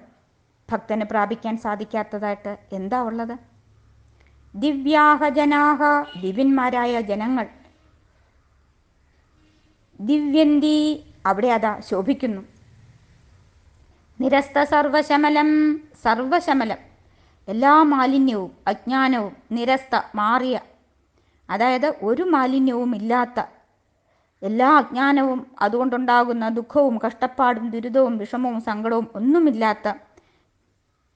Speaker 1: ഭക്തന് പ്രാപിക്കാൻ സാധിക്കാത്തതായിട്ട് എന്താ ഉള്ളത്? ദിവ്യാഹ ജനാഹ, ദിവ്യന്മാരായ ജനങ്ങൾ. ദിവ്യന്തി അവിടെ അതാ ശോഭിക്കുന്നു. നിരസ്ത സർവശമലം, സർവശമലം, എല്ലാ മാലിന്യവും അജ്ഞാനവും, നിരസ്ത മാറിയ, അതായത് ഒരു മാലിന്യവും ഇല്ലാത്ത, എല്ലാ അജ്ഞാനവും അതുകൊണ്ടുണ്ടാകുന്ന ദുഃഖവും കഷ്ടപ്പാടും ദുരിതവും വിഷമവും സങ്കടവും ഒന്നുമില്ലാത്ത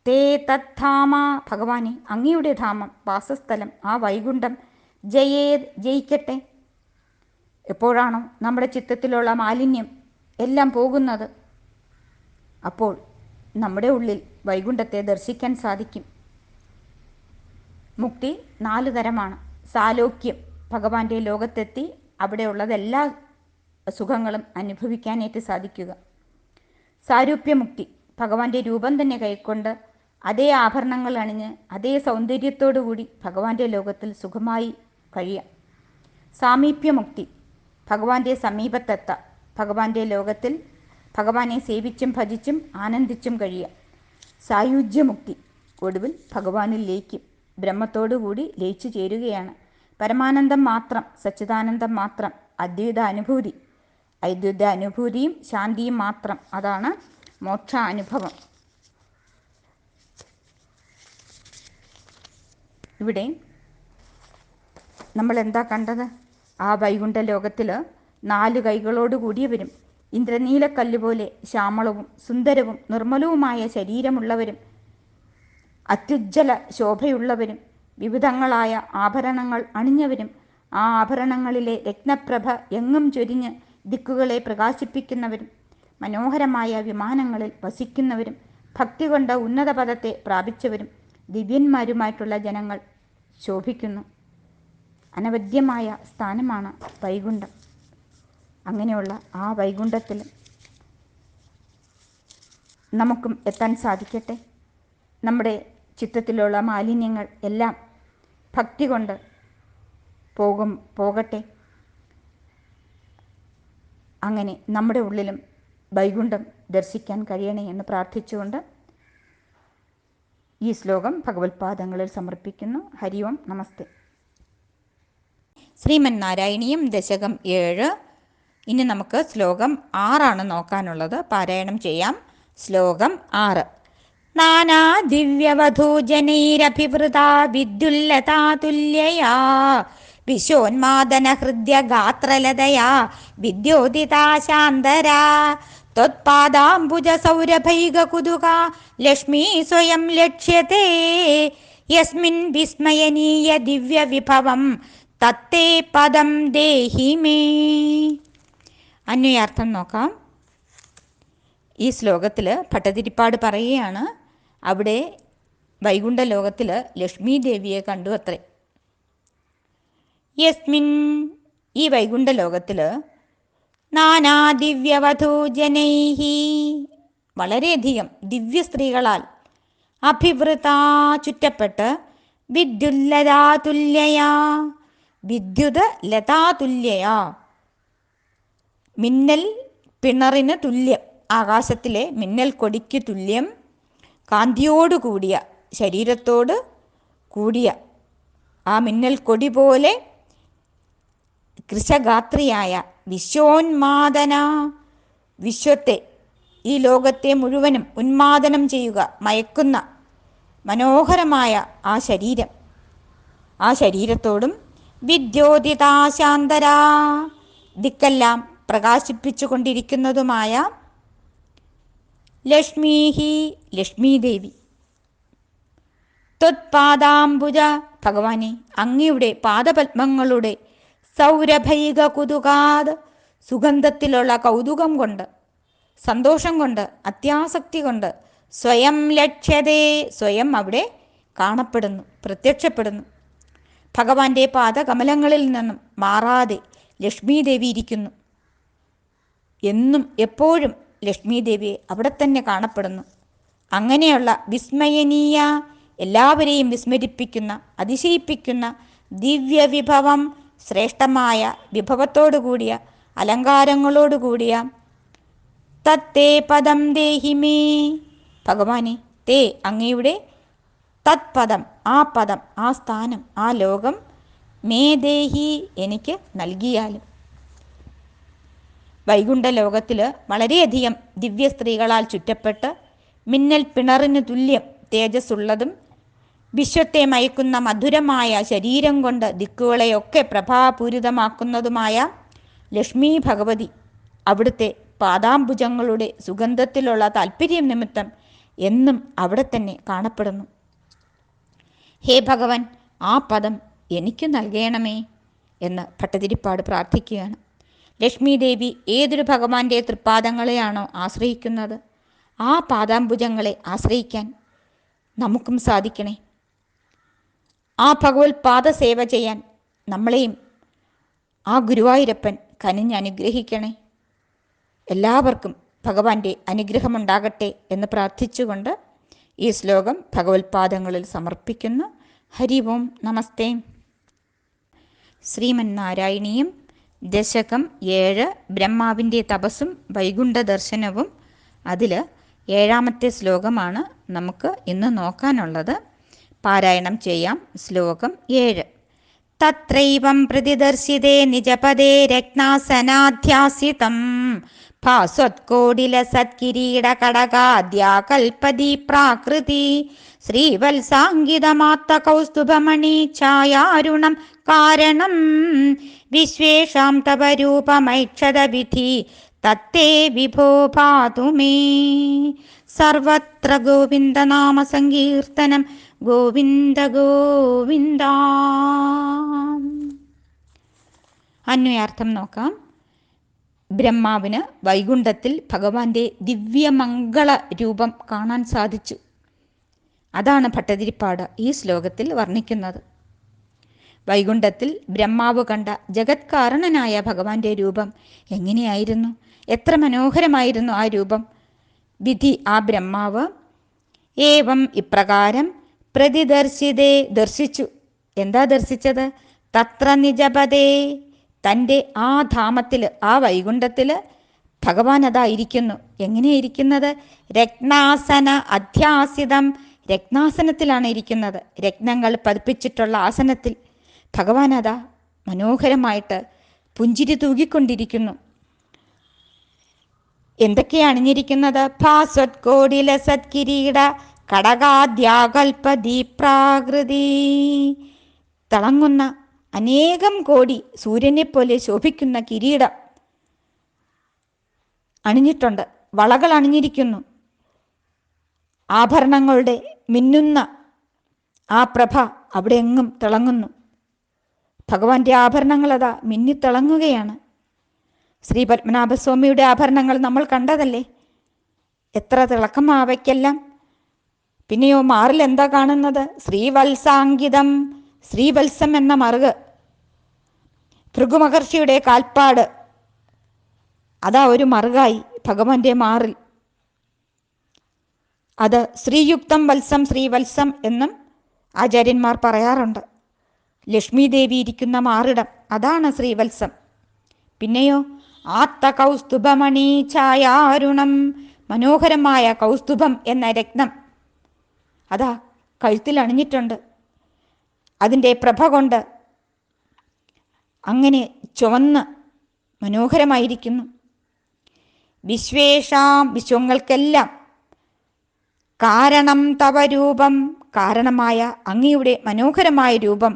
Speaker 1: തേ തദ്ധാമ, ഭഗവാനെ അങ്ങയുടെ ധാമം, വാസസ്ഥലം, ആ വൈകുണ്ഠം, ജയിക്കട്ടെ. എപ്പോഴാണോ നമ്മുടെ ചിത്തത്തിലുള്ള മാലിന്യം എല്ലാം പോകുന്നത്, അപ്പോൾ നമ്മുടെ ഉള്ളിൽ വൈകുണ്ഠത്തെ ദർശിക്കാൻ സാധിക്കും. മുക്തി 4 തരമാണ്. സാലോക്യം, ഭഗവാന്റെ ലോകത്തെത്തി അവിടെയുള്ളതെല്ലാ സുഖങ്ങളും അനുഭവിക്കാനായിട്ട് സാധിക്കുക. സാരൂപ്യമുക്തി, ഭഗവാന്റെ രൂപം തന്നെ കൈക്കൊണ്ട് അതേ ആഭരണങ്ങൾ അണിഞ്ഞ് അതേ സൗന്ദര്യത്തോടു കൂടി ഭഗവാന്റെ ലോകത്തിൽ സുഖമായി കഴിയാം. സാമീപ്യമുക്തി, ഭഗവാന്റെ സമീപത്തെത്താം, ഭഗവാന്റെ ലോകത്തിൽ ഭഗവാനെ സേവിച്ചും ഭജിച്ചും ആനന്ദിച്ചും കഴിയാം. സായുജ്യമുക്തി, ഒടുവിൽ ഭഗവാനിൽ ലയിക്കും, ബ്രഹ്മത്തോടുകൂടി ലയിച്ചു ചേരുകയാണ്. പരമാനന്ദം മാത്രം, സച്ചിദാനന്ദം മാത്രം, അദ്വൈത അനുഭൂതി, അദ്വൈത അനുഭൂതിയും ശാന്തിയും മാത്രം, അതാണ് മോക്ഷ അനുഭവം. ഇവിടെ നമ്മൾ എന്താ കണ്ടത്? ആ വൈകുണ്ഠ ലോകത്തിൽ 4 കൈകളോടുകൂടിയവരും ഇന്ദ്രനീലക്കല്ല് പോലെ ശ്യാമളവും സുന്ദരവും നിർമ്മലവുമായ ശരീരമുള്ളവരും അത്യുജ്വല ശോഭയുള്ളവരും വിവിധങ്ങളായ ആഭരണങ്ങൾ അണിഞ്ഞവരും ആ ആഭരണങ്ങളിലെ രത്നപ്രഭ എങ്ങും ചൊരിഞ്ഞ് ദിക്കുകളെ പ്രകാശിപ്പിക്കുന്നവരും മനോഹരമായ വിമാനങ്ങളിൽ വസിക്കുന്നവരും ഭക്തി കൊണ്ട് ഉന്നത പദത്തെ പ്രാപിച്ചവരും ദിവ്യന്മാരുമായിട്ടുള്ള ജനങ്ങൾ ശോഭിക്കുന്നു. അനവദ്യമായ സ്ഥാനമാണ് വൈകുണ്ഠം. അങ്ങനെയുള്ള ആ വൈകുണ്ഠത്തിൽ നമുക്കും എത്താൻ സാധിക്കട്ടെ. നമ്മുടെ ചിത്തത്തിലുള്ള മാലിന്യങ്ങൾ എല്ലാം ഭക്തി കൊണ്ട് പോകട്ടെ. അങ്ങനെ നമ്മുടെ ഉള്ളിലും വൈകുണ്ഠം ദർശിക്കാൻ കഴിയണേ എന്ന് പ്രാർത്ഥിച്ചുകൊണ്ട് ഈ ശ്ലോകം ഭഗവത്പാദങ്ങളിൽ സമർപ്പിക്കുന്നു. ഹരി ഓം, നമസ്തേ. ശ്രീമന്നാരായണീയം ദശകം 7. ഇനി നമുക്ക് ശ്ലോകം 6 നോക്കാനുള്ളത്. പാരായണം ചെയ്യാം. ശ്ലോകം 6. നാനാ ദിവ്യവധൂജനൈരഭിവൃതാ വിദ്യുല്ലതാതുല്യയാ വിശ്വോന്മാദന ഹൃദ്യഗാത്രലതയാ വിദ്യോദിതാ ശാന്തരാ ത്വത്പാദാംബുജ സൗരഭൈകകുതുകാ ലക്ഷ്മീ സ്വയം ലക്ഷ്യത്തെ യസ്മിൻ വിസ്മയനീയ ദിവ്യവിഭവം തത്തേ പദം ദേഹി മേ. അന്വയാർത്ഥം നോക്കാം. ഈ ശ്ലോകത്തിൽ ഭട്ടതിരിപ്പാട് പറയുകയാണ്, അവിടെ വൈകുണ്ഠ ലോകത്തിൽ ലക്ഷ്മി ദേവിയെ കണ്ടു അത്രേ. യസ്മിൻ, ഈ വൈകുണ്ഠ ലോകത്തിൽ നാനാ ദിവ്യവധൂജനൈഹി, വളരെയധികം ദിവ്യ സ്ത്രീകളാൽ അഭിവൃത, ചുറ്റപ്പെട്ട്, വിദ്യുല്ലതാതുല്യയാ, വിദ്യുത് ലതാതുല്യയാ, മിന്നൽ പിണറിന് തുല്യം, ആകാശത്തിലെ മിന്നൽ കൊടിക്ക് തുല്യം കാന്തിയോടുകൂടിയ, ശരീരത്തോട് കൂടിയ ആ മിന്നൽ കൊടി പോലെ കൃശഗാത്രിയായ വിശ്വോന്മാദന, വിശ്വത്തെ, ഈ ലോകത്തെ മുഴുവനും ഉന്മാദനം ചെയ്യുക, മയക്കുന്ന മനോഹരമായ ആ ശരീരം, ആ ശരീരത്തോടും വിദ്യോതിതാശാന്തരാ, ദിക്കെല്ലാം പ്രകാശിപ്പിച്ചു കൊണ്ടിരിക്കുന്നതുമായ ലക്ഷ്മീഹി, ലക്ഷ്മീദേവി. ത്വത്പാദാംബുജ, ഭഗവാനെ അങ്ങയുടെ പാദപത്മങ്ങളുടെ സൗരഭൈക കുതുകാത്, സുഗന്ധത്തിലുള്ള കൗതുകം കൊണ്ട്, സന്തോഷം കൊണ്ട്, അത്യാസക്തി കൊണ്ട്, സ്വയം ലക്ഷ്യതേ, സ്വയം അവിടെ കാണപ്പെടുന്നു, പ്രത്യക്ഷപ്പെടുന്നു. ഭഗവാന്റെ പാദകമലങ്ങളിൽ നിന്നും മാറാതെ ലക്ഷ്മീദേവി ഇരിക്കുന്നു. എന്നും എപ്പോഴും ലക്ഷ്മീദേവിയെ അവിടെ തന്നെ കാണപ്പെടുന്നു. അങ്ങനെയുള്ള വിസ്മയനീയ, എല്ലാവരെയും വിസ്മരിപ്പിക്കുന്ന, അതിശയിപ്പിക്കുന്ന ദിവ്യവിഭവം, ശ്രേഷ്ഠമായ വിഭവത്തോടു കൂടിയ, അലങ്കാരങ്ങളോടു കൂടിയ തത്തേ പദം ദേഹി മേ, ഭഗവാനെ തേ അങ്ങയുടെ തത്പദം, ആ പദം, ആ സ്ഥാനം, ആ ലോകം മേ ദേഹി എനിക്ക് നൽകിയാലും. വൈകുണ്ഠ ലോകത്തിൽ വളരെയധികം ദിവ്യ സ്ത്രീകളാൽ ചുറ്റപ്പെട്ട് മിന്നൽ പിണറിന് തുല്യം തേജസ്സുള്ളതും വിശ്വത്തെ മയക്കുന്ന മധുരമായ ശരീരം കൊണ്ട് ദിക്കുകളെയൊക്കെ പ്രഭാപൂരിതമാക്കുന്നതുമായ ലക്ഷ്മി ഭഗവതി അവിടുത്തെ പാദാംബുജങ്ങളുടെ സുഗന്ധത്തിലുള്ള താല്പര്യം നിമിത്തം എന്നും അവിടെ തന്നെ കാണപ്പെടുന്നു. ഹേ ഭഗവൻ, ആ പദം എനിക്ക് നൽകണമേ എന്ന് ഭട്ടതിരിപ്പാട് പ്രാർത്ഥിക്കുകയാണ്. ലക്ഷ്മി ദേവി ഏതൊരു ഭഗവാന്റെ തൃപ്പാദങ്ങളെയാണോ ആശ്രയിക്കുന്നത്, ആ പാദാംബുജങ്ങളെ ആശ്രയിക്കാൻ നമുക്കും സാധിക്കണേ. ആ ഭഗവത്പാദ സേവ ചെയ്യാൻ നമ്മളെയും ആ ഗുരുവായൂരപ്പൻ കനിഞ്ഞനുഗ്രഹിക്കണേ. എല്ലാവർക്കും ഭഗവാന്റെ അനുഗ്രഹമുണ്ടാകട്ടെ എന്ന് പ്രാർത്ഥിച്ചുകൊണ്ട് ഈ ശ്ലോകം ഭഗവത്പാദങ്ങളിൽ സമർപ്പിക്കുന്നു. ഹരി ഓം നമസ്തേ. ശ്രീമന്നാരായണീയം ദശകം 7 ബ്രഹ്മാവിൻ്റെ തപസ്സും വൈകുണ്ഠ ദർശനവും. അതിൽ 7ാമത്തെ ശ്ലോകമാണ് നമുക്ക് ഇന്ന് നോക്കാനുള്ളത്. പാരായണം ചെയ്യാം. ശ്ലോകം 7. തത്രൈവം പ്രതിദർശിതേ നിജപദേ രത്നാസനാധ്യാസിതം ഭാസ്വത്കോടിലസത്കിരീടകടകാദ്യാകൽപതി പ്രാകൃതി ശ്രീവത്സാങ്കിതമാത്ത കൗസ്തുഭമണി ഛായാരുണം കാരണം വിശ്വേഷാം തവ രൂപമൈക്ഷത വിധി തത്തേ വിഭോ ഭാതു മേ. സർവത്ര ഗോവിന്ദനാമ സങ്കീർത്തനം ഗോവിന്ദ ഗോവിന്ദ. അന്വയാർത്ഥം നോക്കാം. ബ്രഹ്മാവിന് വൈകുണ്ഠത്തിൽ ഭഗവാന്റെ ദിവ്യമംഗള രൂപം കാണാൻ സാധിച്ചു. അതാണ് ഭട്ടതിരിപ്പാട് ഈ ശ്ലോകത്തിൽ വർണ്ണിക്കുന്നത്. വൈകുണ്ഠത്തിൽ ബ്രഹ്മാവ് കണ്ട ജഗത്കാരണനായ ഭഗവാന്റെ രൂപം എങ്ങനെയായിരുന്നു? എത്ര മനോഹരമായിരുന്നു ആ രൂപം! വിധി ആ ബ്രഹ്മാവ് ഏവം ഇപ്രകാരം പ്രതിദർശിതേ ദർശിച്ചു. എന്താ ദർശിച്ചത്? തത്ര നിജപദേ, തൻ്റെ ആ ധാമത്തിൽ, ആ വൈകുണ്ഠത്തിൽ ഭഗവാൻ അതായിരിക്കുന്നു. എങ്ങനെയിരിക്കുന്നത്? രത്നാസന അധ്യാസിതം, രത്നാസനത്തിലാണ് ഇരിക്കുന്നത്. രത്നങ്ങൾ പതിപ്പിച്ചിട്ടുള്ള ആസനത്തിൽ ഭഗവാൻ അതാ മനോഹരമായിട്ട് പുഞ്ചിരി തൂകിക്കൊണ്ടിരിക്കുന്നു. എന്തൊക്കെയാണ് അണിഞ്ഞിരിക്കുന്നത്? ഭാസ്വത്കോടിലസത് കിരീട കടകാദ്യാകൽപദീപ്രാകൃതി, തിളങ്ങുന്ന അനേകം കോടി സൂര്യനെ പോലെ ശോഭിക്കുന്ന കിരീടം അണിഞ്ഞിട്ടുണ്ട്. വളകൾ അണിഞ്ഞിരിക്കുന്നു. ആഭരണങ്ങളുടെ മിന്നുന്ന ആ പ്രഭ അവിടെ എങ്ങും തിളങ്ങുന്നു. ഭഗവാന്റെ ആഭരണങ്ങൾ അതാ മിന്നിത്തിളങ്ങുകയാണ്. ശ്രീ പത്മനാഭസ്വാമിയുടെ ആഭരണങ്ങൾ നമ്മൾ കണ്ടതല്ലേ? എത്ര തിളക്കമാവയ്ക്കെല്ലാം. പിന്നെയോ മാറിൽ എന്താ കാണുന്നത്? ശ്രീവത്സാങ്കിതം, ശ്രീവത്സം എന്ന മറുക്, ഭൃഗുമഹർഷിയുടെ കാൽപ്പാട്, അതാ ഒരു മറുകായി ഭഗവാന്റെ മാറിൽ. അത് ശ്രീയുക്തം വത്സം, ശ്രീവത്സം എന്നും ആചാര്യന്മാർ പറയാറുണ്ട്. ലക്ഷ്മി ദേവി ഇരിക്കുന്ന മാറിടം അതാണ് ശ്രീവത്സം. പിന്നെയോ ആത്ത കൗസ്തുഭമണി ഛായാരുണം, മനോഹരമായ കൗസ്തുഭം എന്ന രത്നം അതാ കഴുത്തിൽ അണിഞ്ഞിട്ടുണ്ട്. അതിൻ്റെ പ്രഭ കൊണ്ട് അങ്ങനെ ചുവന്ന് മനോഹരമായിരിക്കുന്നു. വിശ്വേഷാം, വിശ്വങ്ങൾക്കെല്ലാം കാരണം തവ രൂപം, കാരണമായ അങ്ങയുടെ മനോഹരമായ രൂപം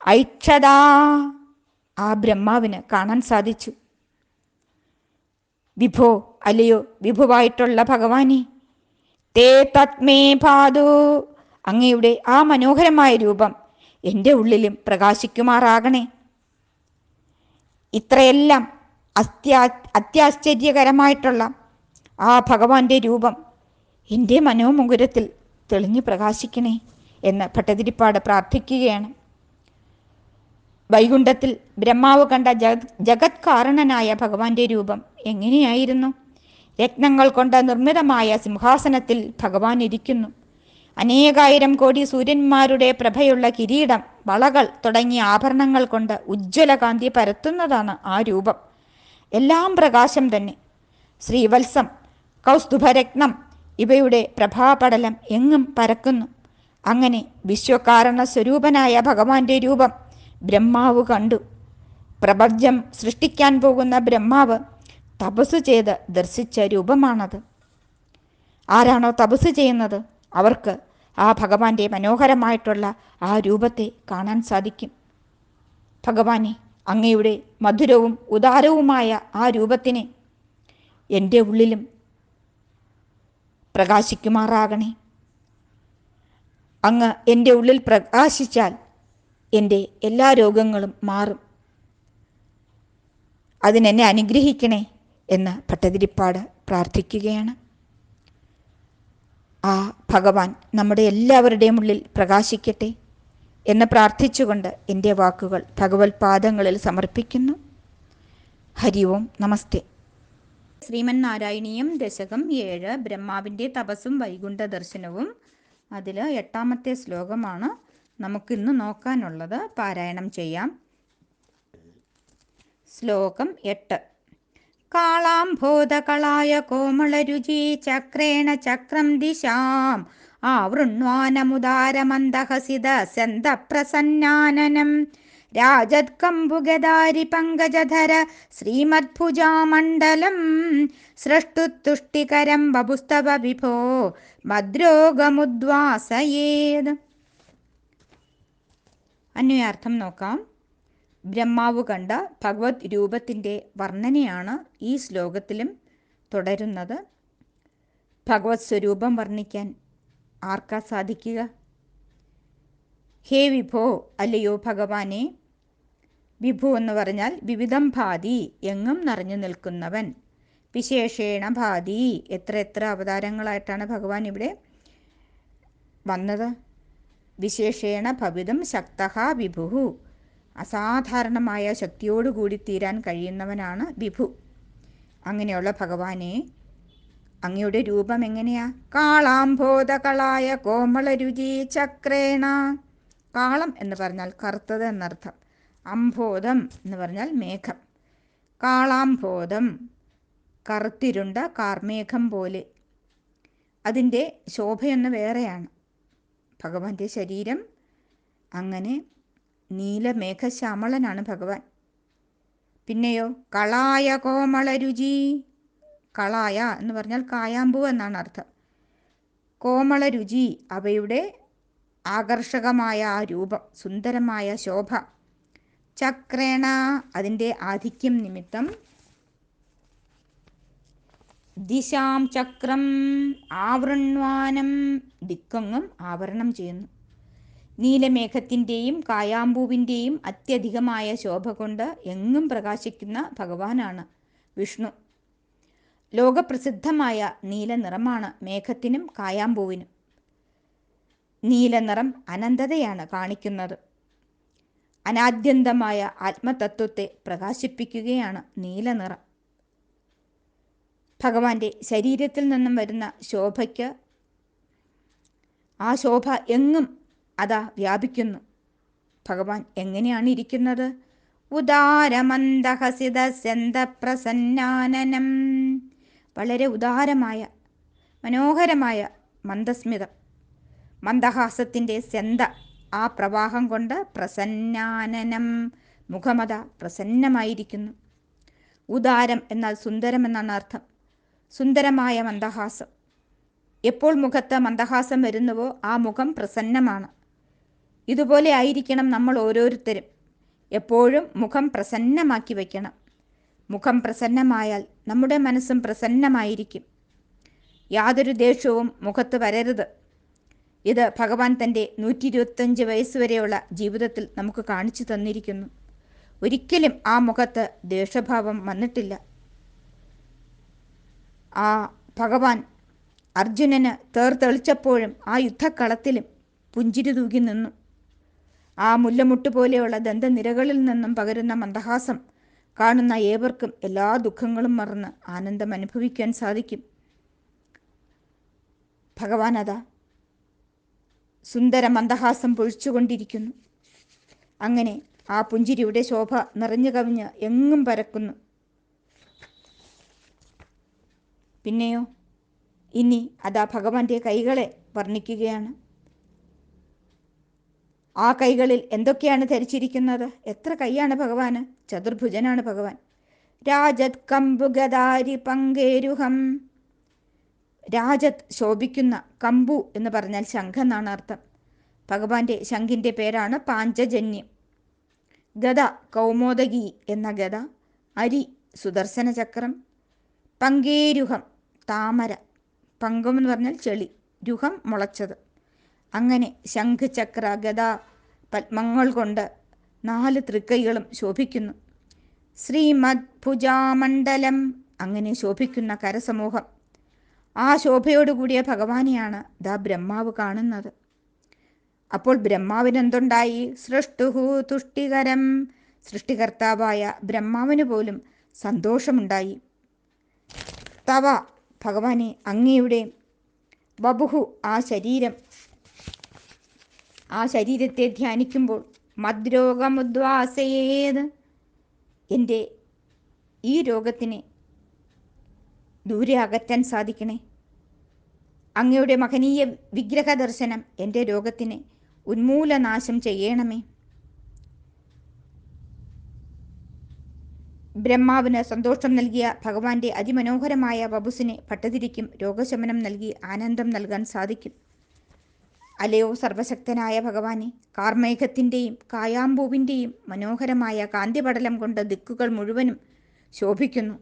Speaker 1: ഐക്ഷതാ, ആ ബ്രഹ്മാവിന് കാണാൻ സാധിച്ചു. വിഭോ, അല്ലയോ വിഭുവായിട്ടുള്ള ഭഗവാനെ, തേ തത്മേ ഭാതു, അങ്ങയുടെ ആ മനോഹരമായ രൂപം എൻ്റെ ഉള്ളിലും പ്രകാശിക്കുമാറാകണേ. ഇത്രയെല്ലാം അത്യാശ്ചര്യകരമായിട്ടുള്ള ആ ഭഗവാന്റെ രൂപം എൻ്റെ മനോമുകുരത്തിൽ തെളിഞ്ഞു പ്രകാശിക്കണേ എന്ന് ഭട്ടതിരിപ്പാട് പ്രാർത്ഥിക്കുകയാണ്. വൈകുണ്ഠത്തിൽ ബ്രഹ്മാവ് കണ്ട ജഗത് കാരണനായ ഭഗവാന്റെ രൂപം എങ്ങനെയായിരുന്നു? രത്നങ്ങൾ കൊണ്ട് നിർമ്മിതമായ സിംഹാസനത്തിൽ ഭഗവാൻ ഇരിക്കുന്നു. അനേകായിരം കോടി സൂര്യന്മാരുടെ പ്രഭയുള്ള കിരീടം, വളകൾ തുടങ്ങിയ ആഭരണങ്ങൾ കൊണ്ട് ഉജ്ജ്വല കാന്തി പരത്തുന്നതാണ് ആ രൂപം. എല്ലാം പ്രകാശം തന്നെ. ശ്രീവത്സം, കൗസ്തുഭരത്നം ഇവയുടെ പ്രഭാപടലം എങ്ങും പരക്കുന്നു. അങ്ങനെ വിശ്വകാരണ സ്വരൂപനായ ഭഗവാന്റെ രൂപം ബ്രഹ്മാവ് കണ്ടു. പ്രപഞ്ചം സൃഷ്ടിക്കാൻ പോകുന്ന ബ്രഹ്മാവ് തപസ് ചെയ്ത് ദർശിച്ച രൂപമാണത്. ആരാണോ തപസ് ചെയ്യുന്നത് അവർക്ക് ആ ഭഗവാന്റെ മനോഹരമായിട്ടുള്ള ആ രൂപത്തെ കാണാൻ സാധിക്കും. ഭഗവാനെ, അങ്ങയുടെ മധുരവും ഉദാരവുമായ ആ രൂപത്തിനെ എൻ്റെ ഉള്ളിലും പ്രകാശിക്കുമാറാകണേ. അങ്ങ് എൻ്റെ ഉള്ളിൽ പ്രകാശിച്ചാൽ എൻ്റെ എല്ലാ രോഗങ്ങളും മാറും. അതിനെന്നെ അനുഗ്രഹിക്കണേ എന്ന് ഭട്ടതിരിപ്പാട് പ്രാർത്ഥിക്കുകയാണ്. ആ ഭഗവാൻ നമ്മുടെ എല്ലാവരുടെയും ഉള്ളിൽ പ്രകാശിക്കട്ടെ എന്ന് പ്രാർത്ഥിച്ചുകൊണ്ട് എൻ്റെ വാക്കുകൾ ഭഗവത് പാദങ്ങളിൽ സമർപ്പിക്കുന്നു. ഹരി ഓം നമസ്തേ. ശ്രീമന്നാരായണീയം ദശകം 7 ബ്രഹ്മാവിൻ്റെ തപസ്സും വൈകുണ്ഠ ദർശനവും. അതിൽ 8ാമത്തെ ശ്ലോകമാണ് നമുക്കിന്ന് നോക്കാനുള്ളത്. പാരായണം ചെയ്യാം. ശ്ലോകം 8. കാളാംഭോധകളായ കോമളരുചി ചക്രേണ ചക്രം ദിശാം ആവൃണ്വാനമുദാരമന്ദഹസിത സന്തപ്രസന്നാനനം രാജത്കംബുഗദാരി പങ്കജധര ശ്രീമദ്ഭുജാമണ്ഡലം സൃഷ്ടുത്തുഷ്ടികരം ബഭുസ്തവ വിഭോ മദ്രോഗമുദ്വാസയേത്. അന്വയാർത്ഥം നോക്കാം. ബ്രഹ്മാവ് കണ്ട ഭഗവത് രൂപത്തിൻ്റെ വർണ്ണനയാണ് ഈ ശ്ലോകത്തിലും തുടരുന്നത്. ഭഗവത് സ്വരൂപം വർണ്ണിക്കാൻ ആർക്കാ സാധിക്കുക? ഹേ വിഭോ, അല്ലയോ ഭഗവാനെ. വിഭു എന്ന് പറഞ്ഞാൽ വിവിധം ഭാതി, എങ്ങും നിറഞ്ഞു നിൽക്കുന്നവൻ. വിശേഷേണ ഭാതി, എത്ര അവതാരങ്ങളായിട്ടാണ് ഭഗവാൻ ഇവിടെ വന്നത്. വിശേഷേണ ഭവിതം ശക്തഃ വിഭു, അസാധാരണമായ ശക്തിയോടുകൂടി തീരാൻ കഴിയുന്നവനാണ് വിഭു. അങ്ങനെയുള്ള ഭഗവാനെ, അങ്ങയുടെ രൂപം എങ്ങനെയാ? കാളാംഭോധകളായ കോമളരുചി ചക്രേണ. കാളം എന്ന് പറഞ്ഞാൽ കറുത്തത് എന്നർത്ഥം. അംഭോധം എന്ന് പറഞ്ഞാൽ മേഘം. കാളാംഭോധം, കറുത്തിരുണ്ട കാർമേഘം പോലെ. അതിൻ്റെ ശോഭയൊന്ന് വേറെയാണ്. ഭഗവാന്റെ ശരീരം അങ്ങനെ നീലമേഘശ്യാമളനാണ് ഭഗവാൻ. പിന്നെയോ കളായ കോമളരുചി. കളായ എന്ന് പറഞ്ഞാൽ കായാമ്പൂ എന്നാണ് അർത്ഥം. കോമളരുചി, അവയുടെ ആകർഷകമായ ആ രൂപം, സുന്ദരമായ ശോഭ. ചക്രേണ, അതിൻ്റെ ആധിക്യം നിമിത്തം. ദിശാം ചക്രം ആവൃണ്വാനം, ദിക്കെങ്ങും ആവരണം ചെയ്യുന്നു. നീലമേഘത്തിൻ്റെയും കായാമ്പൂവിൻ്റെയും അത്യധികമായ ശോഭ കൊണ്ട് എങ്ങും പ്രകാശിക്കുന്ന ഭഗവാനാണ് വിഷ്ണു. ലോകപ്രസിദ്ധമായ നീലനിറമാണ് മേഘത്തിനും കായാമ്പൂവിനും. നീലനിറം അനന്തതയാണ് കാണിക്കുന്നത്. അനാദ്യന്തമായ ആത്മതത്വത്തെ പ്രകാശിപ്പിക്കുകയാണ് നീലനിറം. ഭഗവാന്റെ ശരീരത്തിൽ നിന്നും വരുന്ന ശോഭയ്ക്ക്, ആ ശോഭ എങ്ങും അതാ വ്യാപിക്കുന്നു. ഭഗവാൻ എങ്ങനെയാണ് ഇരിക്കുന്നത്? ഉദാരമന്ദഹസിത സന്തപ്രസന്നാനനം, വളരെ ഉദാരമായ മനോഹരമായ മന്ദസ്മിതം. മന്ദഹാസത്തിൻ്റെ സെന്ത, ആ പ്രവാഹം കൊണ്ട് പ്രസന്നാനനം, മുഖമത പ്രസന്നമായിരിക്കുന്നു. ഉദാരം എന്നാൽ സുന്ദരം എന്നാണ് അർത്ഥം. സുന്ദരമായ മന്ദഹാസം. എപ്പോൾ മുഖത്ത് മന്ദഹാസം വരുന്നുവോ ആ മുഖം പ്രസന്നമാണ്. ഇതുപോലെ ആയിരിക്കണം നമ്മൾ ഓരോരുത്തരും. എപ്പോഴും മുഖം പ്രസന്നമാക്കി വയ്ക്കണം. മുഖം പ്രസന്നമായാൽ നമ്മുടെ മനസ്സും പ്രസന്നമായിരിക്കും. യാതൊരു ദേഷ്യവും മുഖത്ത് വരരുത്. ഇത് ഭഗവാൻ തൻ്റെ 125 വയസ്സ് വരെയുള്ള ജീവിതത്തിൽ നമുക്ക് കാണിച്ചു തന്നിരിക്കുന്നു. ഒരിക്കലും ആ മുഖത്ത് ദ്വേഷഭാവം വന്നിട്ടില്ല. ആ ഭഗവാൻ അർജുനന് തെളിച്ചപ്പോഴും ആ യുദ്ധക്കളത്തിലും പുഞ്ചിരി തൂകി നിന്നു. ആ മുല്ലമുട്ട് പോലെയുള്ള ദന്തനിരകളിൽ നിന്നും പകരുന്ന മന്ദഹാസം കാണുന്ന ഏവർക്കും എല്ലാ ദുഃഖങ്ങളും മറന്ന് ആനന്ദം അനുഭവിക്കാൻ സാധിക്കും. ഭഗവാൻ അതാ സുന്ദര മന്ദഹാസം പൊഴിച്ചുകൊണ്ടിരിക്കുന്നു. അങ്ങനെ ആ പുഞ്ചിരിയുടെ ശോഭ നിറഞ്ഞു കവിഞ്ഞ് എങ്ങും പരക്കുന്നു. പിന്നെയോ ഇനി അതാ ഭഗവാന്റെ കൈകളെ വർണ്ണിക്കുകയാണ്. ആ കൈകളിൽ എന്തൊക്കെയാണ് ധരിച്ചിരിക്കുന്നത്? എത്ര കൈയാണ് ഭഗവാന്? ചതുർഭുജനാണ് ഭഗവാൻ. രാജത് കമ്പുഗദാരി പങ്കേരുഹം. രാജത് ശോഭിക്കുന്ന, കമ്പു എന്ന് പറഞ്ഞാൽ ശംഖ് എന്നാണ് അർത്ഥം. ഭഗവാന്റെ ശംഖിൻ്റെ പേരാണ് പാഞ്ചജന്യം. ഗദ കൗമോദകി എന്ന ഗദ, അരി സുദർശന ചക്രം, പങ്കേരുഹം താമര, പങ്കം എന്ന് പറഞ്ഞാൽ ചെളി, രുഹം മുളച്ചത്. അങ്ങനെ ശംഖ്, ചക്ര, ഗദ, പത്മങ്ങൾ കൊണ്ട് 4 തൃക്കൈകളും ശോഭിക്കുന്നു. ശ്രീമദ് ഭുജാമണ്ഡലം, അങ്ങനെ ശോഭിക്കുന്ന കരസമൂഹം. ആ ശോഭയോടുകൂടിയ ഭഗവാനെയാണ് ദാ ബ്രഹ്മാവ് കാണുന്നത്. അപ്പോൾ ബ്രഹ്മാവിന് എന്തുണ്ടായി? സൃഷ്ടുഹു തുഷ്ടികരം, സൃഷ്ടികർത്താവായ ബ്രഹ്മാവിന് പോലും സന്തോഷമുണ്ടായി. തവ, ഭഗവാനെ അങ്ങയുടെ, വപുഹു ആ ശരീരത്തെ ധ്യാനിക്കുമ്പോൾ, മദ്രോഗമുദ്വാസയേത്, എൻ്റെ ഈ രോഗത്തിനെ ദൂരെ അകറ്റാൻ സാധിക്കണേ. അങ്ങയുടെ മഹനീയ വിഗ്രഹ ദർശനം എൻ്റെ രോഗത്തിനെ ഉന്മൂലനാശം ചെയ്യണമേ. ബ്രഹ്മാവിന് സന്തോഷം നൽകിയ ഭഗവാന്റെ അതിമനോഹരമായ വപുസിനെ ഭട്ടതിരിക്കും രോഗശമനം നൽകി ആനന്ദം നൽകാൻ സാധിക്കും. അലയോ സർവശക്തനായ ഭഗവാനെ, കാർമേഘത്തിൻ്റെയും കായാമ്പൂവിൻ്റെയും മനോഹരമായ കാന്തിപടലം കൊണ്ട് ദിക്കുകൾ മുഴുവനും ശോഭിക്കുന്നു.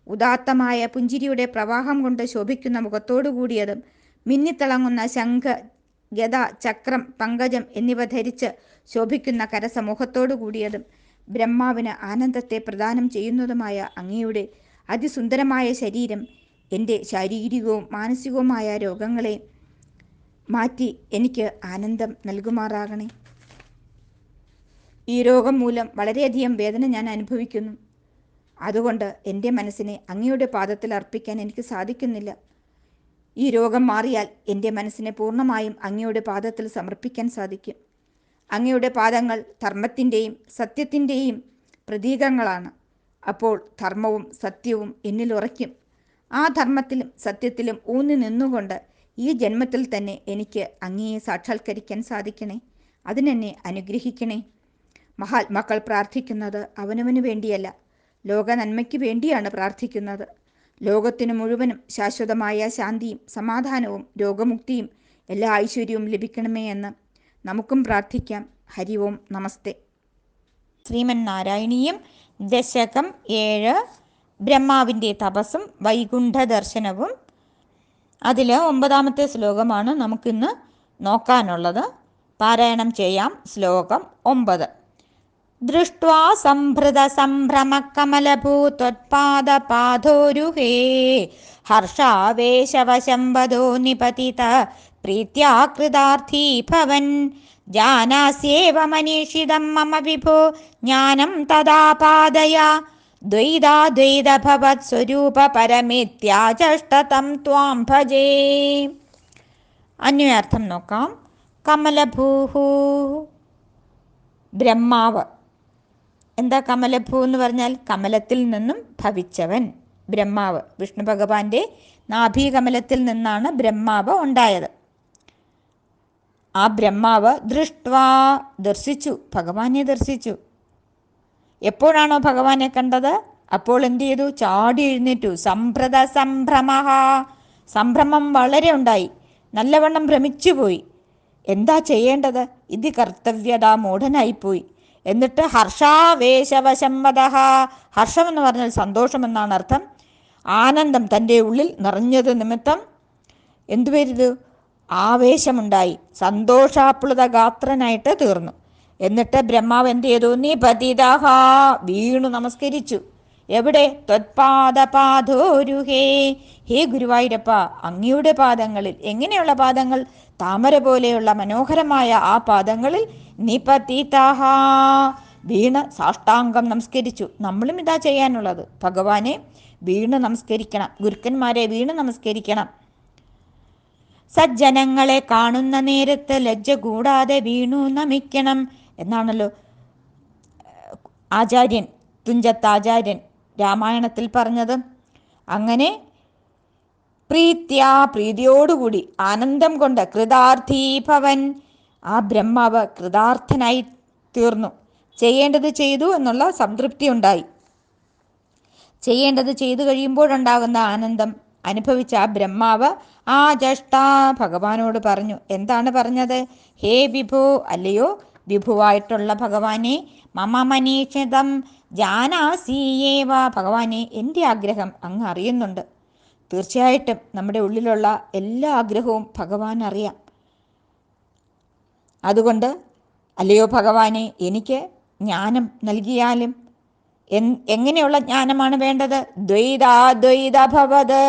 Speaker 1: ഉദാത്തമായ പുഞ്ചിരിയുടെ പ്രവാഹം കൊണ്ട് ശോഭിക്കുന്ന മുഖത്തോടു കൂടിയതും മിന്നിത്തിളങ്ങുന്ന ശംഖ്, ഗദ, ചക്രം, പങ്കജം എന്നിവ ധരിച്ച് ശോഭിക്കുന്ന കരസമൂഹത്തോടു കൂടിയതും ബ്രഹ്മാവിന് ആനന്ദത്തെ പ്രദാനം ചെയ്യുന്നതുമായ അങ്ങയുടെ അതിസുന്ദരമായ ശരീരം എൻ്റെ ശാരീരികവും മാനസികവുമായ രോഗങ്ങളെ മാറ്റി എനിക്ക് ആനന്ദം നൽകുമാറാകണേ. ഈ രോഗം മൂലം വളരെയധികം വേദന ഞാൻ അനുഭവിക്കുന്നു. അതുകൊണ്ട് എൻ്റെ മനസ്സിനെ അങ്ങയുടെ പാദത്തിൽ അർപ്പിക്കാൻ എനിക്ക് സാധിക്കുന്നില്ല. ഈ രോഗം മാറിയാൽ എൻ്റെ മനസ്സിനെ പൂർണ്ണമായും അങ്ങയുടെ പാദത്തിൽ സമർപ്പിക്കാൻ സാധിക്കും. അങ്ങയുടെ പാദങ്ങൾ ധർമ്മത്തിൻ്റെയും സത്യത്തിൻ്റെയും പ്രതീകങ്ങളാണ്. അപ്പോൾ ധർമ്മവും സത്യവും എന്നിൽ ഉറയ്ക്കും. ആ ധർമ്മത്തിലും സത്യത്തിലും ഊന്നി നിന്നുകൊണ്ട് ഈ ജന്മത്തിൽ തന്നെ എനിക്ക് അങ്ങയെ സാക്ഷാത്കരിക്കാൻ സാധിക്കണേ. അതിനെന്നെ അനുഗ്രഹിക്കണേ. മഹാത്മാക്കൾ പ്രാർത്ഥിക്കുന്നത് അവനവന് വേണ്ടിയല്ല, ലോക നന്മയ്ക്ക് വേണ്ടിയാണ് പ്രാർത്ഥിക്കുന്നത്. ലോകത്തിനു മുഴുവനും ശാശ്വതമായ ശാന്തിയും സമാധാനവും രോഗമുക്തിയും എല്ലാ ഐശ്വര്യവും ലഭിക്കണമേ എന്ന് നമുക്കും പ്രാർത്ഥിക്കാം. ഹരി ഓം നമസ്തേ. ശ്രീമന്നാരായണീയം ദശകം 7 ബ്രഹ്മാവിൻ്റെ തപസ്സും വൈകുണ്ഠ ദർശനവും. അതിൽ 9ാമത്തെ ശ്ലോകമാണ് നമുക്കിന്ന് നോക്കാനുള്ളത്. പാരായണം ചെയ്യാം. ശ്ലോകം 9. ദൃഷ്ട്വാ സംഭൃത സംഭ്രമ കമലഭൂത്വത്പാദപാദോരുഹേ ഹർഷാവേശവശംവദോ നിപതിത പ്രീത്യാകൃതാർത്ഥീ ഭവൻ ജാനാസ്യേവ മനീഷിതം മമ വിഭോ ജ്ഞാനം തദാ പാദയ ദ്വൈതാദ്വൈതഭവത് സ്വരൂപ പരമിത്യാചഷ്ടതം ത്വാം ഭജേ. അന്വയാർത്ഥം നോക്കാം. കമലഭൂഹു, ബ്രഹ്മാവ്. എന്താ കമലഭൂ എന്ന് പറഞ്ഞാൽ? കമലത്തിൽ നിന്നും ഭവിച്ചവൻ ബ്രഹ്മാവ്. വിഷ്ണു ഭഗവാന്റെ നാഭീകമലത്തിൽ നിന്നാണ് ബ്രഹ്മാവ് ഉണ്ടായത്. ആ ബ്രഹ്മാവ് ദൃഷ്ട്വാ, ദർശിച്ചു, ഭഗവാനെ ദർശിച്ചു. എപ്പോഴാണോ ഭഗവാനെ കണ്ടത് അപ്പോൾ എന്ത് ചെയ്തു? ചാടി എഴുന്നേറ്റു. സംഭ്രത സംഭ്രമഃ, സംഭ്രമം വളരെ ഉണ്ടായി, നല്ലവണ്ണം ഭ്രമിച്ചുപോയി. എന്താ ചെയ്യേണ്ടത്? ഇത് കർത്തവ്യത, മൂഢനായിപ്പോയി. എന്നിട്ട് ഹർഷാവേശവശംവദഃ, ഹർഷം എന്ന് പറഞ്ഞാൽ സന്തോഷമെന്നാണ് അർത്ഥം. ആനന്ദം തൻ്റെ ഉള്ളിൽ നിറഞ്ഞത് നിമിത്തം എന്തുവരുത്? ആവേശമുണ്ടായി, സന്തോഷാപ്ലുത ഗാത്രനായിട്ട് തീർന്നു. എന്നിട്ട് ബ്രഹ്മാവ് എന്ത് ചെയ്തു? നിപതിതഃ, വീണു നമസ്കരിച്ചു. എവിടെ? ത്വത്പാദപാദോരുഹേ, ഹേ ഗുരുവായൂരപ്പ, അങ്ങയുടെ പാദങ്ങളിൽ. എങ്ങനെയുള്ള പാദങ്ങൾ? താമര പോലെയുള്ള മനോഹരമായ ആ പാദങ്ങളിൽ നിപതിതഃ, വീണ് സാഷ്ടാംഗം നമസ്കരിച്ചു. നമ്മളും ഇതാ ചെയ്യാനുള്ളത്. ഭഗവാനെ വീണ് നമസ്കരിക്കണം, ഗുരുക്കന്മാരെ വീണ് നമസ്കരിക്കണം. സജ്ജനങ്ങളെ കാണുന്ന നേരത്ത് ലജ്ജ കൂടാതെ വീണു നമിക്കണം എന്നാണല്ലോ ആചാര്യൻ, തുഞ്ചത്താചാര്യൻ രാമായണത്തിൽ പറഞ്ഞത്. അങ്ങനെ പ്രീതിയോടുകൂടി, ആനന്ദം കൊണ്ട്, കൃതാർത്ഥീ ഭവൻ, ആ ബ്രഹ്മാവ് കൃതാർത്ഥനായി തീർന്നു. ചെയ്യേണ്ടത് ചെയ്തു എന്നുള്ള സംതൃപ്തി ഉണ്ടായി. ചെയ്യേണ്ടത് ചെയ്തു കഴിയുമ്പോഴുണ്ടാകുന്ന ആനന്ദം അനുഭവിച്ച ആ ബ്രഹ്മാവ് ആ ജഷ്ട ഭഗവാനോട് പറഞ്ഞു. എന്താണ് പറഞ്ഞത്? ഹേ വിഭു, അല്ലയോ വിഭുവായിട്ടുള്ള ഭഗവാനെ, മമ മനീഷിതം ജാനാസീയേവ, ഭഗവാനെ എൻ്റെ ആഗ്രഹം അങ്ങ് അറിയുന്നുണ്ട്. തീർച്ചയായിട്ടും നമ്മുടെ ഉള്ളിലുള്ള എല്ലാ ആഗ്രഹവും ഭഗവാൻ അറിയാം. അതുകൊണ്ട് അല്ലയോ ഭഗവാനെ, എനിക്ക് ജ്ഞാനം നൽകിയാലും. എങ്ങനെയുള്ള ജ്ഞാനമാണ് വേണ്ടത്? ദ്വൈതാദ്വൈതഭവത്,